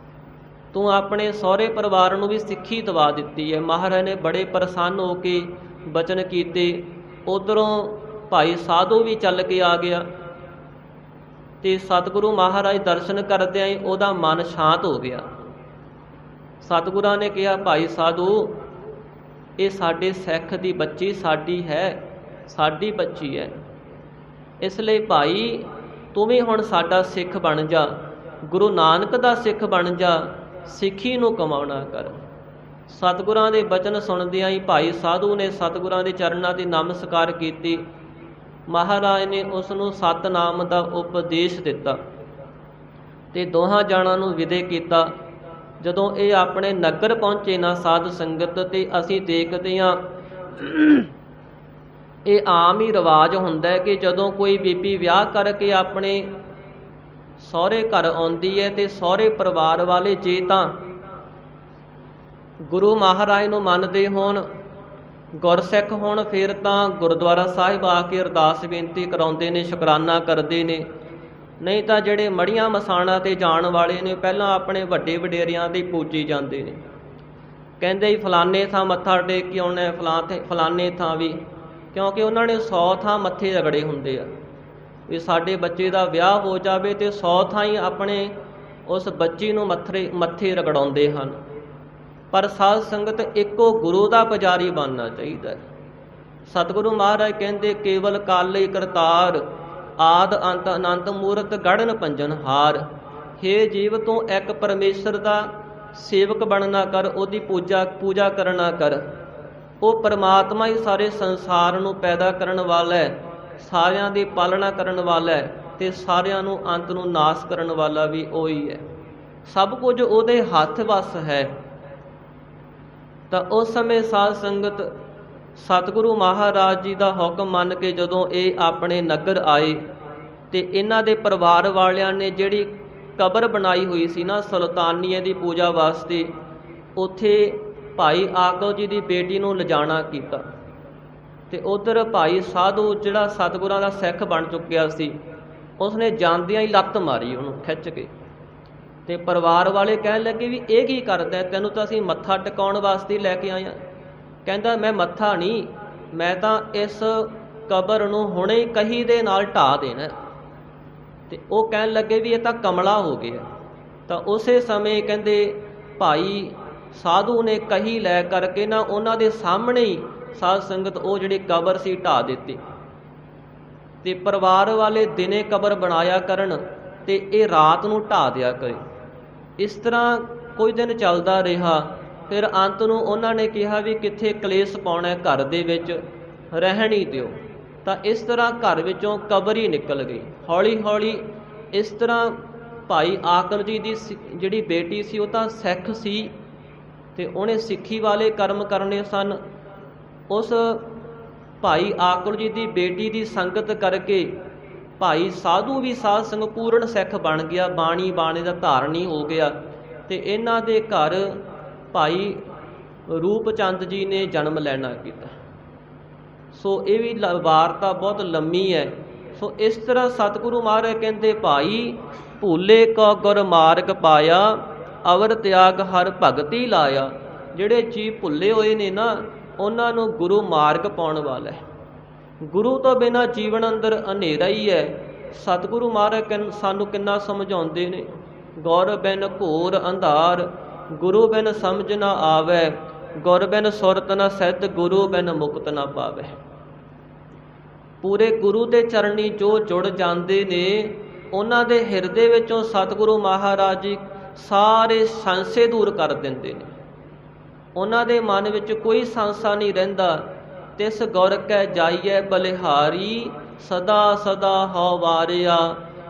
B: ਤੂੰ ਆਪਣੇ ਸਹੁਰੇ ਪਰਿਵਾਰ ਨੂੰ ਵੀ ਸਿੱਖੀ ਦਵਾ ਦਿੱਤੀ ਹੈ। ਮਹਾਰਾਜ ਨੇ ਬੜੇ ਪ੍ਰਸੰਨ ਹੋ ਕੇ ਬਚਨ ਕੀਤੇ। ਉੱਧਰੋਂ ਭਾਈ ਸਾਧੂ ਵੀ ਚੱਲ ਕੇ ਆ ਗਿਆ ਅਤੇ ਸਤਿਗੁਰੂ ਮਹਾਰਾਜ ਦਰਸ਼ਨ ਕਰਦਿਆਂ ਹੀ ਉਹਦਾ ਮਨ ਸ਼ਾਂਤ ਹੋ ਗਿਆ। ਸਤਿਗੁਰਾਂ ਨੇ ਕਿਹਾ, ਭਾਈ ਸਾਧੂ ਇਹ ਸਾਡੇ ਸਿੱਖ ਦੀ ਬੱਚੀ ਸਾਡੀ ਹੈ, ਸਾਡੀ ਬੱਚੀ ਹੈ, ਇਸ ਲਈ ਭਾਈ ਤੂੰ ਵੀ ਹੁਣ ਸਾਡਾ ਸਿੱਖ ਬਣ ਜਾ, ਗੁਰੂ ਨਾਨਕ ਦਾ ਸਿੱਖ ਬਣ ਜਾ, ਸਿੱਖੀ ਨੂੰ ਕਮਾਉਣਾ ਕਰ। ਸਤਿਗੁਰਾਂ ਦੇ ਬਚਨ ਸੁਣਦਿਆਂ ਹੀ ਭਾਈ ਸਾਧੂ ਨੇ ਸਤਿਗੁਰਾਂ ਦੇ ਚਰਨਾਂ ਦੀ ਨਮਸਕਾਰ ਕੀਤੀ। ਮਹਾਰਾਜ ਨੇ ਉਸ ਨੂੰ ਸਤਿਨਾਮ ਦਾ ਉਪਦੇਸ਼ ਦਿੱਤਾ ਅਤੇ ਦੋਹਾਂ ਜਾਣਾਂ ਨੂੰ ਵਿਦੇ ਕੀਤਾ। ਜਦੋਂ ਇਹ ਆਪਣੇ ਨਗਰ ਪਹੁੰਚੇ ਨਾ ਸਾਧ ਸੰਗਤ, ਅਤੇ ਅਸੀਂ ਦੇਖਦੇ ਹਾਂ ਇਹ ਆਮ ਹੀ ਰਿਵਾਜ ਹੁੰਦਾ ਕਿ ਜਦੋਂ ਕੋਈ ਬੀਬੀ ਵਿਆਹ ਕਰਕੇ ਆਪਣੇ ਸਹੁਰੇ ਘਰ ਆਉਂਦੀ ਹੈ ਅਤੇ ਸਹੁਰੇ ਪਰਿਵਾਰ ਵਾਲੇ ਜੇ ਤਾਂ ਗੁਰੂ ਮਹਾਰਾਜ ਨੂੰ ਮੰਨਦੇ ਹੋਣ, ਗੁਰਸਿੱਖ ਹੋਣ, ਫਿਰ ਤਾਂ ਗੁਰਦੁਆਰਾ ਸਾਹਿਬ ਆ ਕੇ ਅਰਦਾਸ ਬੇਨਤੀ ਕਰਾਉਂਦੇ ਨੇ, ਸ਼ੁਕਰਾਨਾ ਕਰਦੇ ਨੇ। ਨਹੀਂ ਤਾਂ ਜਿਹੜੇ ਮੜੀਆਂ ਮਸਾਣਾਂ 'ਤੇ ਜਾਣ ਵਾਲੇ ਨੇ, ਪਹਿਲਾਂ ਆਪਣੇ ਵੱਡੇ ਵਡੇਰਿਆਂ ਦੇ ਪੂਜੀ ਜਾਂਦੇ ਨੇ। ਕਹਿੰਦੇ ਹੀ ਫਲਾਣੇ ਥਾਂ ਮੱਥਾ ਟੇਕ ਕੇ ਆਉਣਾ, ਫਲਾਣੇ ਥਾਂ ਵੀ, ਕਿਉਂਕਿ ਉਹਨਾਂ ਨੇ 100 ਥਾਂ ਮੱਥੇ ਰਗੜੇ ਹੁੰਦੇ ਆ ਵੀ ਸਾਡੇ ਬੱਚੇ ਦਾ ਵਿਆਹ ਹੋ ਜਾਵੇ, ਅਤੇ 100 ਥਾਂ ਹੀ ਆਪਣੇ ਉਸ ਬੱਚੀ ਨੂੰ ਮੱਥੇ ਰਗੜਾਉਂਦੇ ਹਨ। ਪਰ ਸਾਧ ਸੰਗਤ ਇੱਕੋ ਗੁਰੂ ਦਾ ਪੁਜਾਰੀ ਬਣਨਾ ਚਾਹੀਦਾ। ਸਤਿਗੁਰੂ ਮਹਾਰਾਜ ਕਹਿੰਦੇ, ਕੇਵਲ ਕਾਲੇ ਕਰਤਾਰ ਆਦ ਅੰਤ ਅਨੰਤ ਮੂਰਤ ਗੜਨ ਪੰਜਨ ਹਾਰ। ਹੇ ਜੀਵ ਤੂੰ ਇੱਕ ਪਰਮੇਸ਼ਰ ਦਾ ਸੇਵਕ ਬਣਨਾ ਕਰ, ਉਹਦੀ ਪੂਜਾ ਕਰਨਾ ਕਰ। ਉਹ ਪਰਮਾਤਮਾ ਹੀ ਸਾਰੇ ਸੰਸਾਰ ਨੂੰ ਪੈਦਾ ਕਰਨ ਵਾਲਾ ਹੈ, ਸਾਰਿਆਂ ਦੀ ਪਾਲਣਾ ਕਰਨ ਵਾਲਾ ਹੈ, ਅਤੇ ਸਾਰਿਆਂ ਨੂੰ ਅੰਤ ਨੂੰ ਨਾਸ਼ ਕਰਨ ਵਾਲਾ ਵੀ ਉਹੀ ਹੈ। ਸਭ ਕੁਝ ਉਹਦੇ ਹੱਥ ਵੱਸ ਹੈ। ਤਾਂ ਉਸ ਸਮੇਂ ਸਾਧ ਸੰਗਤ ਸਤਿਗੁਰੂ ਮਹਾਰਾਜ ਜੀ ਦਾ ਹੁਕਮ ਮੰਨ ਕੇ ਜਦੋਂ ਇਹ ਆਪਣੇ ਨਗਰ ਆਏ, ਅਤੇ ਇਹਨਾਂ ਦੇ ਪਰਿਵਾਰ ਵਾਲਿਆਂ ਨੇ ਜਿਹੜੀ ਕਬਰ ਬਣਾਈ ਹੋਈ ਸੀ ਨਾ ਸੁਲਤਾਨੀਏ ਦੀ ਪੂਜਾ ਵਾਸਤੇ, ਉੱਥੇ ਭਾਈ ਆਕਲ ਜੀ ਦੀ ਬੇਟੀ ਨੂੰ ਲਿਜਾਣਾ ਕੀਤਾ। ਤੇ ਉਧਰ ਭਾਈ ਸਾਧੂ ਜਿਹੜਾ ਸਤਿਗੁਰਾਂ ਦਾ ਸਿੱਖ ਬਣ ਚੁੱਕਿਆ ਸੀ, ਉਸਨੇ ਜਾਂਦਿਆਂ ਹੀ ਲੱਤ ਮਾਰੀ ਉਹਨੂੰ ਖਿੱਚ ਕੇ। ਤੇ ਪਰਿਵਾਰ ਵਾਲੇ ਕਹਿਣ ਲੱਗੇ ਵੀ ਇਹ ਕੀ ਕਰਦਾ, ਤੈਨੂੰ ਤਾਂ ਅਸੀਂ ਮੱਥਾ ਟਿਕਾਉਣ ਵਾਸਤੇ ਲੈ ਕੇ ਆਏ ਹਾਂ। ਕਹਿੰਦਾ ਮੈਂ ਮੱਥਾ ਨਹੀਂ, ਮੈਂ ਤਾਂ ਇਸ ਕਬਰ ਨੂੰ ਹੁਣੇ ਹੀ ਕਹੀ ਦੇ ਨਾਲ ਢਾਹ ਦੇਣਾ। ਤੇ ਉਹ ਕਹਿਣ ਲੱਗੇ ਵੀ ਇਹ ਤਾਂ ਕਮਲਾ ਹੋ ਗਿਆ। ਤਾਂ ਉਸੇ ਸਮੇਂ ਕਹਿੰਦੇ ਭਾਈ ਸਾਧੂ ਨੇ ਕਹੀ ਲੈ ਕਰਕੇ ਨਾ ਉਹਨਾਂ ਦੇ ਸਾਹਮਣੇ ਹੀ ਸਾਧ ਸੰਗਤ ਉਹ ਜਿਹੜੀ ਕਬਰ ਸੀ ਢਾਹ ਦਿੱਤੀ। ਤੇ ਪਰਿਵਾਰ ਵਾਲੇ ਦਿਨੇ ਕਬਰ ਬਣਾਇਆ ਕਰਨ ਤੇ ਇਹ ਰਾਤ ਨੂੰ ਢਾਹ ਦਿਆ ਕਰੇ। ਇਸ ਤਰ੍ਹਾਂ ਕੁਝ ਦਿਨ ਚੱਲਦਾ ਰਿਹਾ। ਫਿਰ ਅੰਤ ਨੂੰ ਉਹਨਾਂ ਨੇ ਕਿਹਾ ਵੀ ਕਿੱਥੇ ਕਲੇਸ਼ ਪਾਉਣਾ, ਘਰ ਦੇ ਵਿੱਚ ਰਹਿਣ ਹੀ ਦਿਓ। ਤਾਂ ਇਸ ਤਰ੍ਹਾਂ ਘਰ ਵਿੱਚੋਂ ਕਬਰ ਹੀ ਨਿਕਲ ਗਈ। ਹੌਲੀ ਹੌਲੀ ਇਸ ਤਰ੍ਹਾਂ ਭਾਈ ਆਕਲ ਜੀ ਦੀ ਜਿਹੜੀ ਬੇਟੀ ਸੀ ਉਹ ਤਾਂ ਸਿੱਖ ਸੀ ਤੇ ਉਹਨੇ ਸਿੱਖੀ ਵਾਲੇ ਕਰਮ ਕਰਨੇ ਸਨ। ਉਸ ਭਾਈ ਆਕਲ ਜੀ ਦੀ ਬੇਟੀ ਦੀ ਸੰਗਤ ਕਰਕੇ ਭਾਈ ਸਾਧੂ ਵੀ ਸਾਧ ਸੰਗ ਪੂਰਨ ਸਿੱਖ ਬਣ ਗਿਆ, ਬਾਣੀ ਦਾ ਧਾਰਨੀ ਹੋ ਗਿਆ। ਤੇ ਇਹਨਾਂ ਦੇ ਘਰ ਭਾਈ ਰੂਪ ਚੰਦ ਜੀ ਨੇ ਜਨਮ ਲੈਣਾ ਕੀਤਾ। ਸੋ ਇਹ ਵੀ ਵਾਰਤਾ ਬਹੁਤ ਲੰਮੀ ਹੈ। ਸੋ ਇਸ ਤਰ੍ਹਾਂ ਸਤਿਗੁਰੂ ਮਹਾਰਾਜ ਕਹਿੰਦੇ ਭਾਈ ਭੂਲੇ ਕੋ ਗੁਰ ਮਾਰਗ ਪਾਇਆ, ਅਵਰ ਤਿਆਗ ਹਰ ਭਗਤੀ ਲਾਇਆ। ਜਿਹੜੇ ਜੀਵ ਭੁੱਲੇ ਹੋਏ ਨੇ ਨਾ ਉਹਨਾਂ ਨੂੰ ਗੁਰੂ ਮਾਰਗ ਪਾਉਣ ਵਾਲਾ ਹੈ। ਗੁਰੂ ਤੋਂ ਬਿਨਾਂ ਜੀਵਨ ਅੰਦਰ ਹਨੇਰਾ ਹੀ ਹੈ। ਸਤਿਗੁਰੂ ਮਹਾਰਾਜ ਸਾਨੂੰ ਕਿੰਨਾ ਸਮਝਾਉਂਦੇ ਨੇ, ਗੁਰ ਬਿਨ ਘੋਰ ਅੰਧਾਰ, ਗੁਰੂ ਬਿਨ ਸਮਝ ਨਾ ਆਵੈ, ਗੁਰ ਬਿਨ ਸੁਰਤ ਨਾ ਸਿੱਧ, ਗੁਰੂ ਬਿਨ ਮੁਕਤ ਨਾ ਪਾਵੈ। ਪੂਰੇ ਗੁਰੂ ਦੇ ਚਰਨੀ ਜੋ ਜੁੜ ਜਾਂਦੇ ਨੇ ਉਹਨਾਂ ਦੇ ਹਿਰਦੇ ਵਿੱਚੋਂ ਸਤਿਗੁਰੂ ਮਹਾਰਾਜ ਜੀ ਸਾਰੇ ਸੰਸ਼ੇ ਦੂਰ ਕਰ ਦਿੰਦੇ ਨੇ। ਉਹਨਾਂ ਦੇ ਮਨ ਵਿੱਚ ਕੋਈ ਸੰਸਾ ਨਹੀਂ ਰਹਿੰਦਾ। ਤਿਸ ਗੁਰ ਕੈ ਜਾਈਐ ਬਲਿਹਾਰੀ, ਸਦਾ ਸਦਾ ਹਉ ਵਾਰਿਆ।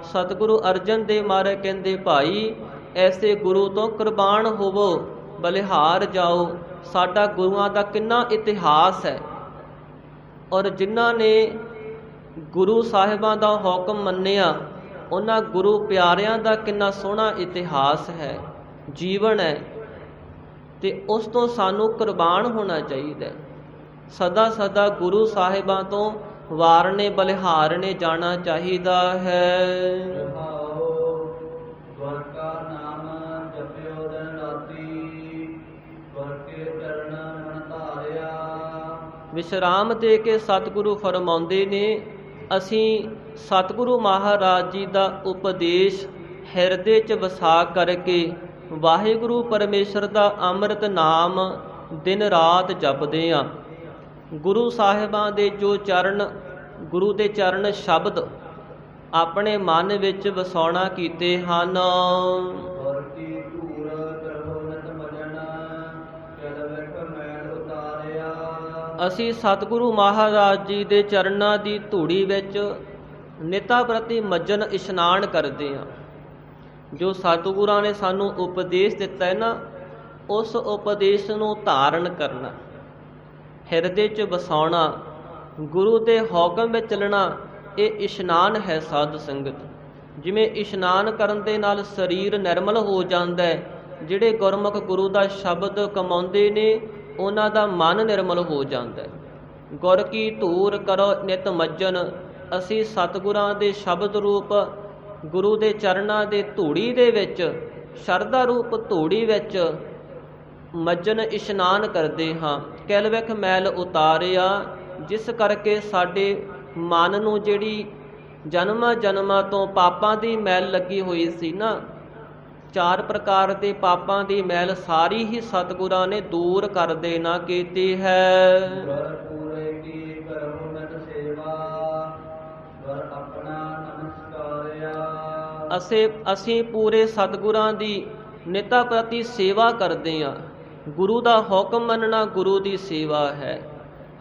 B: ਸਤਿਗੁਰੂ ਅਰਜਨ ਦੇਵ ਮਹਾਰਾਜ ਕਹਿੰਦੇ ਭਾਈ ਐਸੇ ਗੁਰੂ ਤੋਂ ਕੁਰਬਾਨ ਹੋਵੋ, ਬਲਿਹਾਰ ਜਾਓ। ਸਾਡਾ ਗੁਰੂਆਂ ਦਾ ਕਿੰਨਾ ਇਤਿਹਾਸ ਹੈ, ਔਰ ਜਿਨ੍ਹਾਂ ਨੇ ਗੁਰੂ ਸਾਹਿਬਾਂ ਦਾ ਹੁਕਮ ਮੰਨਿਆ ਉਹਨਾਂ ਗੁਰੂ ਪਿਆਰਿਆਂ ਦਾ ਕਿੰਨਾ ਸੋਹਣਾ ਇਤਿਹਾਸ ਹੈ, ਜੀਵਨ ਹੈ। ਤੇ ਉਸ ਤੋਂ ਸਾਨੂੰ ਕੁਰਬਾਨ ਹੋਣਾ ਚਾਹੀਦਾ। ਸਦਾ ਸਦਾ ਗੁਰੂ ਸਾਹਿਬਾਂ ਤੋਂ ਵਾਰਨੇ ਬਲਿਹਾਰਨੇ ਜਾਣਾ ਚਾਹੀਦਾ ਹੈ। ਵਿਸ਼ਰਾਮ ਦੇ ਕੇ ਸਤਿਗੁਰੂ ਫਰਮਾਉਂਦੇ ਨੇ ਅਸੀਂ ਸਤਿਗੁਰੂ ਮਹਾਰਾਜ ਜੀ ਦਾ ਉਪਦੇਸ਼ ਹਿਰਦੇ 'ਚ ਵਸਾ ਕਰਕੇ ਵਾਹਿਗੁਰੂ ਪਰਮੇਸ਼ਰ ਦਾ ਅੰਮ੍ਰਿਤ ਨਾਮ ਦਿਨ ਰਾਤ ਜਪਦੇ ਹਾਂ। ਗੁਰੂ ਸਾਹਿਬਾਂ ਦੇ ਜੋ ਚਰਨ, ਗੁਰੂ ਦੇ ਚਰਨ ਸ਼ਬਦ ਆਪਣੇ ਮਨ ਵਿੱਚ ਵਸਾਉਣਾ ਕੀਤੇ ਹਨ। ਅਸੀਂ ਸਤਿਗੁਰੂ ਮਹਾਰਾਜ ਜੀ ਦੇ ਚਰਨਾਂ ਦੀ ਧੂੜੀ ਵਿੱਚ ਨਿਤਾ ਪ੍ਰਤੀ ਮੱਜਨ ਇਸ਼ਨਾਨ ਕਰਦੇ ਹਾਂ। ਜੋ ਸਤਿਗੁਰਾਂ ਨੇ ਸਾਨੂੰ ਉਪਦੇਸ਼ ਦਿੱਤਾ ਹੈ ਨਾ, ਉਸ ਉਪਦੇਸ਼ ਨੂੰ ਧਾਰਨ ਕਰਨਾ, ਹਿਰਦੇ 'ਚ ਵਸਾਉਣਾ, ਗੁਰੂ ਦੇ ਹੁਕਮ ਵਿੱਚ ਚੱਲਣਾ, ਇਹ ਇਸ਼ਨਾਨ ਹੈ ਸਾਧ ਸੰਗਤ। ਜਿਵੇਂ ਇਸ਼ਨਾਨ ਕਰਨ ਦੇ ਨਾਲ ਸਰੀਰ ਨਿਰਮਲ ਹੋ ਜਾਂਦਾ ਹੈ, ਜਿਹੜੇ ਗੁਰਮੁਖ ਗੁਰੂ ਦਾ ਸ਼ਬਦ ਕਮਾਉਂਦੇ ਨੇ ਉਹਨਾਂ ਦਾ ਮਨ ਨਿਰਮਲ ਹੋ ਜਾਂਦਾ ਹੈ। ਗੁਰ ਕੀ ਧੂਰ ਕਰੋ ਨਿਤ ਮੱਜਨ। ਅਸੀਂ ਸਤਿਗੁਰਾਂ ਦੇ ਸ਼ਬਦ ਰੂਪ ਗੁਰੂ ਦੇ ਚਰਨਾਂ ਦੇ ਧੂੜੀ ਦੇ ਵਿੱਚ, ਸ਼ਰਧਾ ਰੂਪ ਧੂੜੀ ਵਿੱਚ ਮੱਜਨ ਇਸ਼ਨਾਨ ਕਰਦੇ ਹਾਂ। ਕਿਲ ਵਿਖ ਮੈਲ ਉਤਾਰਿਆ, ਜਿਸ ਕਰਕੇ ਸਾਡੇ ਮਨ ਨੂੰ ਜਿਹੜੀ ਜਨਮਾਂ ਜਨਮਾਂ ਤੋਂ ਪਾਪਾਂ ਦੀ ਮੈਲ ਲੱਗੀ ਹੋਈ ਸੀ ਨਾ, 4 ਪ੍ਰਕਾਰ ਦੇ ਪਾਪਾਂ ਦੀ ਮੈਲ ਸਾਰੀ ਹੀ ਸਤਿਗੁਰਾਂ ਨੇ ਦੂਰ ਕਰ ਦੇਣਾ ਕੀਤੀ ਹੈ। ਅਸੀਂ ਪੂਰੇ ਸਤਿਗੁਰਾਂ ਦੀ ਨਿਤਾ ਪ੍ਰਤੀ ਸੇਵਾ ਕਰਦੇ ਹਾਂ। ਗੁਰੂ ਦਾ ਹੁਕਮ ਮੰਨਣਾ ਗੁਰੂ ਦੀ ਸੇਵਾ ਹੈ।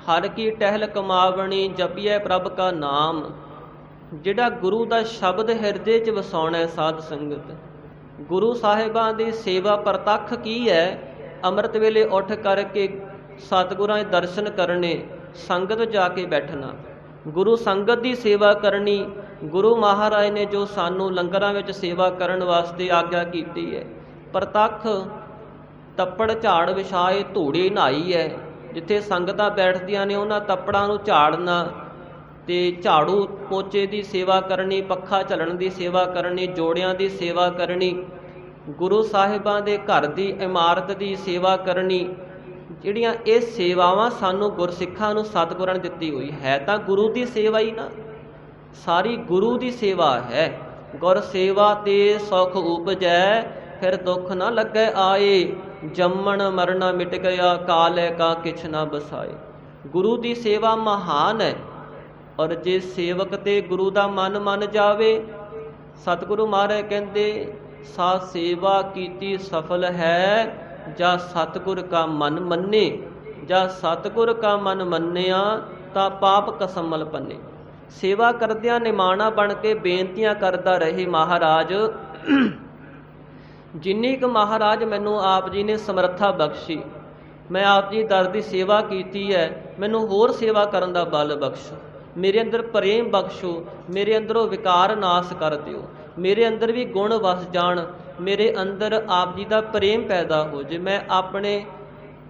B: ਹਰ ਕੀ ਟਹਿਲ ਕਮਾਵਣੀ, ਜਪੀਐ ਪ੍ਰਭ ਕਾ ਨਾਮ। ਜਿਹੜਾ ਗੁਰੂ ਦਾ ਸ਼ਬਦ ਹਿਰਦੇ 'ਚ ਵਸਾਉਣਾ ਸਾਧ ਸੰਗਤ, ਗੁਰੂ ਸਾਹਿਬਾਂ ਦੀ ਸੇਵਾ ਪ੍ਰਤੱਖ ਕੀ ਹੈ? ਅੰਮ੍ਰਿਤ ਵੇਲੇ ਉੱਠ ਕਰਕੇ ਸਤਿਗੁਰਾਂ ਦੇ ਦਰਸ਼ਨ ਕਰਨੇ, ਸੰਗਤ ਜਾ ਕੇ ਬੈਠਣਾ, ਗੁਰੂ ਸੰਗਤ ਦੀ ਸੇਵਾ ਕਰਨੀ, ਗੁਰੂ ਮਹਾਰਾਜ ਨੇ ਜੋ ਸਾਨੂੰ ਲੰਗਰਾਂ ਵਿੱਚ ਸੇਵਾ ਕਰਨ ਵਾਸਤੇ ਆਗਿਆ ਕੀਤੀ ਹੈ, ਪ੍ਰਤੱਖ ਤੱਪੜ ਝਾੜ ਵਿਛਾਏ ਧੂੜੀ ਨਹਾਈ ਹੈ। ਜਿੱਥੇ ਸੰਗਤਾਂ ਬੈਠਦੀਆਂ ਨੇ ਉਹਨਾਂ ਤੱਪੜਾਂ ਨੂੰ ਝਾੜਨਾ ਤੇ ਝਾੜੂ ਪੋਚੇ ਦੀ ਸੇਵਾ ਕਰਨੀ, ਪੱਖਾ ਝੱਲਣ ਦੀ ਸੇਵਾ ਕਰਨੀ, ਜੋੜਿਆਂ ਦੀ ਸੇਵਾ ਕਰਨੀ, ਗੁਰੂ ਸਾਹਿਬਾਂ ਦੇ ਘਰ ਦੀ ਇਮਾਰਤ ਦੀ ਸੇਵਾ ਕਰਨੀ। ਜਿਹੜੀਆਂ ਇਹ ਸੇਵਾਵਾਂ ਸਾਨੂੰ ਗੁਰਸਿੱਖਾਂ ਨੂੰ ਸਤਿਗੁਰਾਂ ਨੇ ਦਿੱਤੀ ਹੋਈ ਹੈ, ਤਾਂ ਗੁਰੂ ਦੀ ਸੇਵਾ ਹੀ ਨਾ, ਸਾਰੀ ਗੁਰੂ ਦੀ ਸੇਵਾ ਹੈ। ਗੁਰ ਸੇਵਾ ਤੇ ਸੁਖ ਉਪਜੈ, ਫਿਰ ਦੁੱਖ ਨਾ ਲੱਗੈ ਆਏ, ਜੰਮਣ ਮਰਨਾ ਮਿਟ ਗਿਆ, ਕਾਲੈ ਕਾ ਕਿਛ ਨਾ ਬਸਾਏ। ਗੁਰੂ ਦੀ ਸੇਵਾ ਮਹਾਨ ਹੈ। ਔਰ ਜੇ ਸੇਵਕ ਤੇ ਗੁਰੂ ਦਾ ਮਨ ਮੰਨ ਜਾਵੇ, ਸਤਿਗੁਰੂ ਮਹਾਰਾਜ ਕਹਿੰਦੇ ਸਾ ਸੇਵਾ ਕੀਤੀ ਸਫਲ ਹੈ, ਜਾਂ ਸਤਿਗੁਰ ਕਾ ਮਨ ਮੰਨੇ। ਜਾਂ ਸਤਿਗੁਰ ਕਾ ਮਨ ਮੰਨਿਆ ਤਾਂ ਪਾਪ ਕਸਮਲ ਪੰਨੇ। ਸੇਵਾ ਕਰਦਿਆਂ ਨਿਮਾਣਾ ਬਣ ਕੇ ਬੇਨਤੀਆਂ ਕਰਦਾ ਰਹੇ ਮਹਾਰਾਜ, ਜਿੰਨੀ ਕੁ ਮਹਾਰਾਜ ਮੈਨੂੰ ਆਪ ਜੀ ਨੇ ਸਮਰੱਥਾ ਬਖਸ਼ੀ, ਮੈਂ ਆਪ ਜੀ ਦਰ ਦੀ ਸੇਵਾ ਕੀਤੀ ਹੈ, ਮੈਨੂੰ ਹੋਰ ਸੇਵਾ ਕਰਨ ਦਾ ਬਲ ਬਖਸ਼ੋ, ਮੇਰੇ ਅੰਦਰ ਪ੍ਰੇਮ ਬਖਸ਼ੋ, ਮੇਰੇ ਅੰਦਰੋਂ ਵਿਕਾਰ ਨਾਸ ਕਰ ਦਿਓ, ਮੇਰੇ ਅੰਦਰ ਵੀ ਗੁਣ ਵਸ ਜਾਣ, ਮੇਰੇ ਅੰਦਰ ਆਪ ਜੀ ਦਾ ਪ੍ਰੇਮ ਪੈਦਾ ਹੋ ਜੇ, ਮੈਂ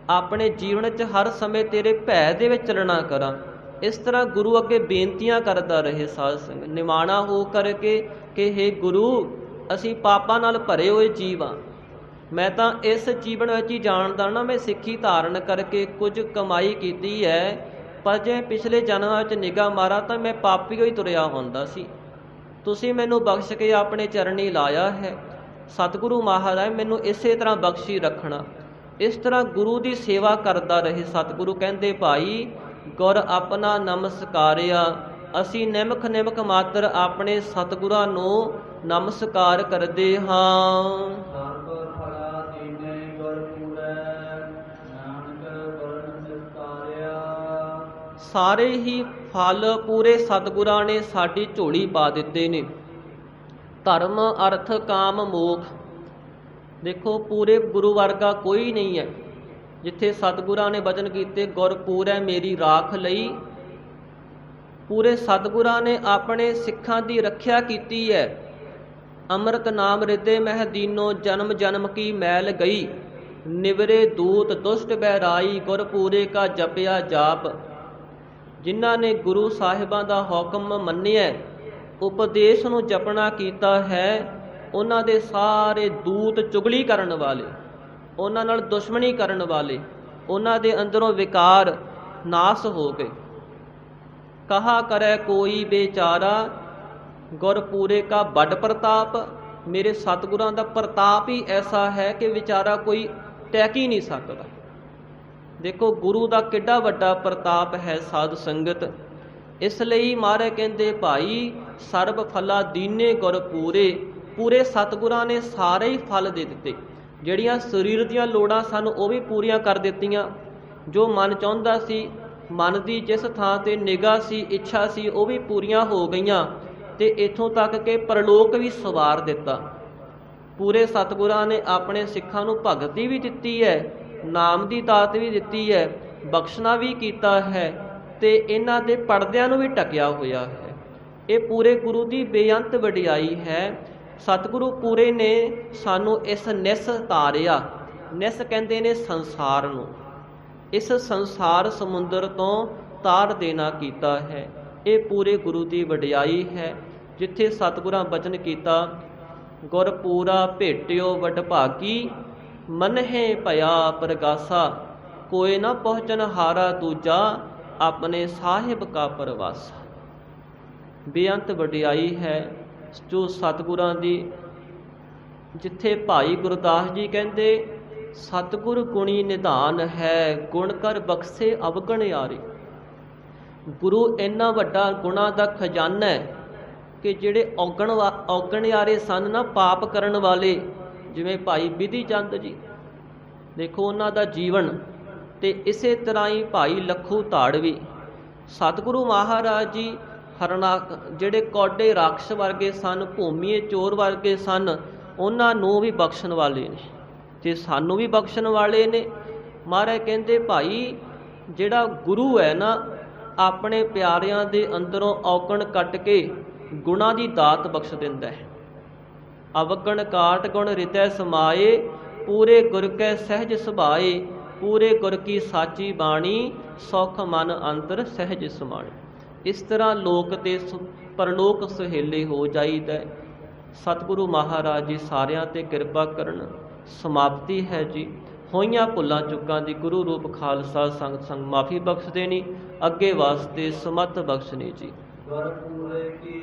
B: ਆਪਣੇ ਜੀਵਨ 'ਚ ਹਰ ਸਮੇਂ ਤੇਰੇ ਭੈ ਦੇ ਵਿੱਚ ਚੱਲਣਾ ਕਰਾਂ। ਇਸ ਤਰ੍ਹਾਂ ਗੁਰੂ ਅੱਗੇ ਬੇਨਤੀਆਂ ਕਰਦਾ ਰਹੇ ਸਾਧ ਸੰਗਤ, ਨਿਮਾਣਾ ਹੋ ਕਰਕੇ ਕਿ ਹੇ ਗੁਰੂ, ਅਸੀਂ ਪਾਪਾਂ ਨਾਲ ਭਰੇ ਹੋਏ ਜੀਵ ਹਾਂ, ਮੈਂ ਤਾਂ ਇਸ ਜੀਵਨ ਵਿੱਚ ਹੀ ਜਾਣਦਾ ਨਾ, ਮੈਂ ਸਿੱਖੀ ਧਾਰਨ ਕਰਕੇ ਕੁਝ ਕਮਾਈ ਕੀਤੀ ਹੈ, ਪਰ ਜੇ ਪਿਛਲੇ ਜਨਮਾਂ ਵਿੱਚ ਨਿਗਾਹ ਮਾਰਾਂ ਤਾਂ ਮੈਂ ਪਾਪੀ ਹੋਈ ਤੁਰਿਆ ਹੁੰਦਾ ਸੀ। ਤੁਸੀਂ ਮੈਨੂੰ ਬਖਸ਼ ਕੇ ਆਪਣੇ ਚਰਨੀ ਲਾਇਆ ਹੈ, ਸਤਿਗੁਰੂ ਮਹਾਰਾਜ ਮੈਨੂੰ ਇਸੇ ਤਰ੍ਹਾਂ ਬਖਸ਼ੀ ਰੱਖਣਾ। ਇਸ ਤਰ੍ਹਾਂ ਗੁਰੂ ਦੀ ਸੇਵਾ ਕਰਦਾ ਰਹੇ। ਸਤਿਗੁਰੂ ਕਹਿੰਦੇ ਭਾਈ ਗੁਰ ਆਪਣਾ ਨਮਸਕਾਰਿਆ, ਅਸੀਂ ਨਿਮਖ ਨਿਮਖ ਮਾਤਰ ਆਪਣੇ ਸਤਿਗੁਰਾਂ ਨੂੰ ਨਮਸਕਾਰ ਕਰਦੇ ਹਾਂ। ਸਾਰੇ ਹੀ ਫਲ ਪੂਰੇ ਸਤਿਗੁਰਾਂ ਨੇ ਸਾਡੀ ਝੋਲੀ ਪਾ ਦਿੱਤੇ ਨੇ। ਧਰਮ ਅਰਥ ਕਾਮ ਮੋਖ, ਦੇਖੋ ਪੂਰੇ ਗੁਰੂ ਵਰਗਾ ਕੋਈ ਨਹੀਂ ਹੈ। ਜਿੱਥੇ ਸਤਿਗੁਰਾਂ ਨੇ ਬਚਨ ਕੀਤੇ ਗੁਰ ਪੂਰੈ ਮੇਰੀ ਰਾਖ ਲਈ, ਪੂਰੇ ਸਤਿਗੁਰਾਂ ਨੇ ਆਪਣੇ ਸਿੱਖਾਂ ਦੀ ਰੱਖਿਆ ਕੀਤੀ ਹੈ। ਅੰਮ੍ਰਿਤ ਨਾਮ ਰਿਦੇ ਮਹਿ ਦੀਨੋ, ਜਨਮ ਜਨਮ ਕੀ ਮੈਲ ਗਈ, ਨਿਵਰੇ ਦੂਤ ਦੁਸ਼ਟ ਬਹਿਰਾਈ, ਗੁਰ ਪੂਰੇ ਕਾ ਜਪਿਆ ਜਾਪ। ਜਿਨ੍ਹਾਂ ਨੇ ਗੁਰੂ ਸਾਹਿਬਾਂ ਦਾ ਹੁਕਮ ਮੰਨਿਆ, ਉਪਦੇਸ਼ ਨੂੰ ਜਪਣਾ ਕੀਤਾ ਹੈ, ਉਹਨਾਂ ਦੇ ਸਾਰੇ ਦੂਤ ਚੁਗਲੀ ਕਰਨ ਵਾਲੇ, ਉਹਨਾਂ ਨਾਲ ਦੁਸ਼ਮਣੀ ਕਰਨ ਵਾਲੇ, ਉਹਨਾਂ ਦੇ ਅੰਦਰੋਂ ਵਿਕਾਰ ਨਾਸ ਹੋ ਗਏ। ਕਹਾ ਕਰੈ ਕੋਈ ਬੇਚਾਰਾ, ਗੁਰ ਪੂਰੇ ਕਾ ਵੱਡ ਪ੍ਰਤਾਪ। ਮੇਰੇ ਸਤਿਗੁਰਾਂ ਦਾ ਪ੍ਰਤਾਪ ਹੀ ਐਸਾ ਹੈ ਕਿ ਵਿਚਾਰਾ ਕੋਈ ਟੈਕ ਹੀ ਨਹੀਂ ਸਕਦਾ। ਦੇਖੋ ਗੁਰੂ ਦਾ ਕਿੱਡਾ ਵੱਡਾ ਪ੍ਰਤਾਪ ਹੈ ਸਾਧ ਸੰਗਤ। ਇਸ ਲਈ ਮਹਾਰਾਜ ਕਹਿੰਦੇ ਭਾਈ ਸਰਬ ਫਲਾ ਦੀਨੇ ਗੁਰ ਪੂਰੇ। ਪੂਰੇ ਸਤਿਗੁਰਾਂ ਨੇ ਸਾਰੇ ਹੀ ਫਲ ਦੇ ਦਿੱਤੇ। ਜਿਹੜੀਆਂ ਸਰੀਰ ਦੀਆਂ ਲੋੜਾਂ ਸਨ ਉਹ ਵੀ ਪੂਰੀਆਂ ਕਰ ਦਿੱਤੀਆਂ। ਜੋ ਮਨ ਚਾਹੁੰਦਾ ਸੀ, ਮਨ ਦੀ ਜਿਸ ਥਾਂ ਤੇ ਨਿਗਾਹ ਸੀ, ਇੱਛਾ ਸੀ, ਉਹ ਵੀ ਪੂਰੀਆਂ ਹੋ ਗਈਆਂ। ਤੇ ਇੱਥੋਂ ਤੱਕ ਕਿ ਪਰਲੋਕ ਵੀ ਸਵਾਰ ਦਿੱਤਾ। ਪੂਰੇ ਸਤਿਗੁਰਾਂ ਨੇ ਆਪਣੇ ਸਿੱਖਾਂ ਨੂੰ ਭਗਤੀ ਵੀ ਦਿੱਤੀ ਹੈ, ਨਾਮ ਦੀ ਦਾਤ ਵੀ ਦਿੱਤੀ ਹੈ, ਬਖਸ਼ਣਾ ਵੀ ਕੀਤਾ ਹੈ, ਤੇ ਇਹਨਾਂ ਦੇ ਪਰਦਿਆਂ ਨੂੰ ਵੀ ਢਕਿਆ ਹੋਇਆ ਹੈ। ਇਹ ਪੂਰੇ ਗੁਰੂ ਦੀ ਬੇਅੰਤ ਵਡਿਆਈ ਹੈ। ਸਤਿਗੁਰੂ ਪੂਰੇ ਨੇ ਸਾਨੂੰ ਇਸ ਨਿਸ ਤਾਰਿਆ। ਨਿਸ ਕਹਿੰਦੇ ਨੇ ਸੰਸਾਰ ਨੂੰ, ਇਸ ਸੰਸਾਰ ਸਮੁੰਦਰ ਤੋਂ ਤਾਰ ਦੇਣਾ ਕੀਤਾ ਹੈ। ਇਹ ਪੂਰੇ ਗੁਰੂ ਦੀ ਵਡਿਆਈ ਹੈ। ਜਿੱਥੇ ਸਤਿਗੁਰਾਂ ਬਚਨ ਕੀਤਾ ਗੁਰ ਪੂਰਾ ਭੇਟਿਓ ਵਡਭਾਗੀ, ਮਨਹਿ ਭਇਆ ਪ੍ਰਗਾਸਾ, ਕੋਇ ਨਾ ਪਹੁੰਚਨ ਹਾਰਾ ਦੂਜਾ, ਆਪਣੇ ਸਾਹਿਬ ਕਾ ਪਰਵਾਸਾ। ਬੇਅੰਤ ਵਡਿਆਈ ਹੈ ਜੋ ਸਤਿਗੁਰਾਂ ਦੀ। ਜਿੱਥੇ ਭਾਈ ਗੁਰਦਾਸ ਜੀ ਕਹਿੰਦੇ ਸਤਿਗੁਰ ਗੁਣੀ ਨਿਧਾਨ ਹੈ, ਗੁਣ ਕਰ ਬਖਸ਼ੇ ਅਵਗਣ ਯਾਰੇ। ਗੁਰੂ ਇੰਨਾ ਵੱਡਾ ਗੁਣਾਂ ਦਾ ਖਜ਼ਾਨਾ ਹੈ ਕਿ ਜਿਹੜੇ ਔਗਣ ਯਾਰੇ ਸਨ ਨਾ, ਪਾਪ ਕਰਨ ਵਾਲੇ, ਜਿਵੇਂ ਭਾਈ ਬਿਧੀ ਚੰਦ ਜੀ, ਦੇਖੋ ਉਹਨਾਂ ਦਾ ਜੀਵਨ। ਤੇ ਇਸੇ ਤਰ੍ਹਾਂ ਹੀ ਭਾਈ ਲੱਖੂ ਧਾੜਵੀ, ਸਤਿਗੁਰੂ ਮਹਾਰਾਜ ਜੀ ਜਿਹੜੇ ਕੌਡੇ ਰਾਖਸ਼ ਵਰਗੇ ਸਨ, ਭੂਮੀਏ ਚੋਰ ਵਰਗੇ ਸਨ, ਉਹਨਾਂ ਨੂੰ ਵੀ ਬਖਸ਼ਣ ਵਾਲੇ ਨੇ ਤੇ ਸਾਨੂੰ ਵੀ ਬਖਸ਼ਣ ਵਾਲੇ ਨੇ। ਮਹਾਰਾਜ ਕਹਿੰਦੇ ਭਾਈ ਜਿਹੜਾ ਗੁਰੂ ਹੈ ਨਾ, ਆਪਣੇ ਪਿਆਰਿਆਂ ਦੇ ਅੰਦਰੋਂ ਔਗਣ ਕੱਟ ਕੇ ਗੁਣਾਂ ਦੀ ਦਾਤ ਬਖਸ਼ ਦਿੰਦਾ ਹੈ। ਅਵਗਣ ਕਾਟ ਗੁਣ ਰਿਤੈ ਸਮਾਏ, ਪੂਰੇ ਗੁਰ ਕੈ ਸਹਿਜ ਸੁਭਾਏ। ਪੂਰੇ ਗੁਰ ਕੀ ਸਾਚੀ ਬਾਣੀ, ਸੌਖ ਮਨ ਅੰਤਰ ਸਹਿਜ ਸਮਾਣੀ। ਇਸ ਤਰ੍ਹਾਂ ਲੋਕ ਤੇ ਪਰਲੋਕ ਸੁਹੇਲੇ ਹੋ ਜਾਈਦਾ। ਸਤਿਗੁਰੂ ਮਹਾਰਾਜ ਜੀ ਸਾਰਿਆਂ ਤੇ ਕਿਰਪਾ ਕਰਨ। ਸਮਾਪਤੀ ਹੈ ਜੀ। ਹੋਈਆਂ ਭੁੱਲਾਂ ਚੁੱਕਾਂ ਦੀ ਗੁਰੂ ਰੂਪ ਖਾਲਸਾ ਸੰਗਤ ਸੰਗ ਮਾਫੀ ਬਖਸ਼ ਦੇਣੀ, ਅੱਗੇ ਵਾਸਤੇ ਸਮਤ ਬਖਸ਼ਣੀ ਜੀ।
A: ਗੁਰ ਪੂਰੇ ਕੀ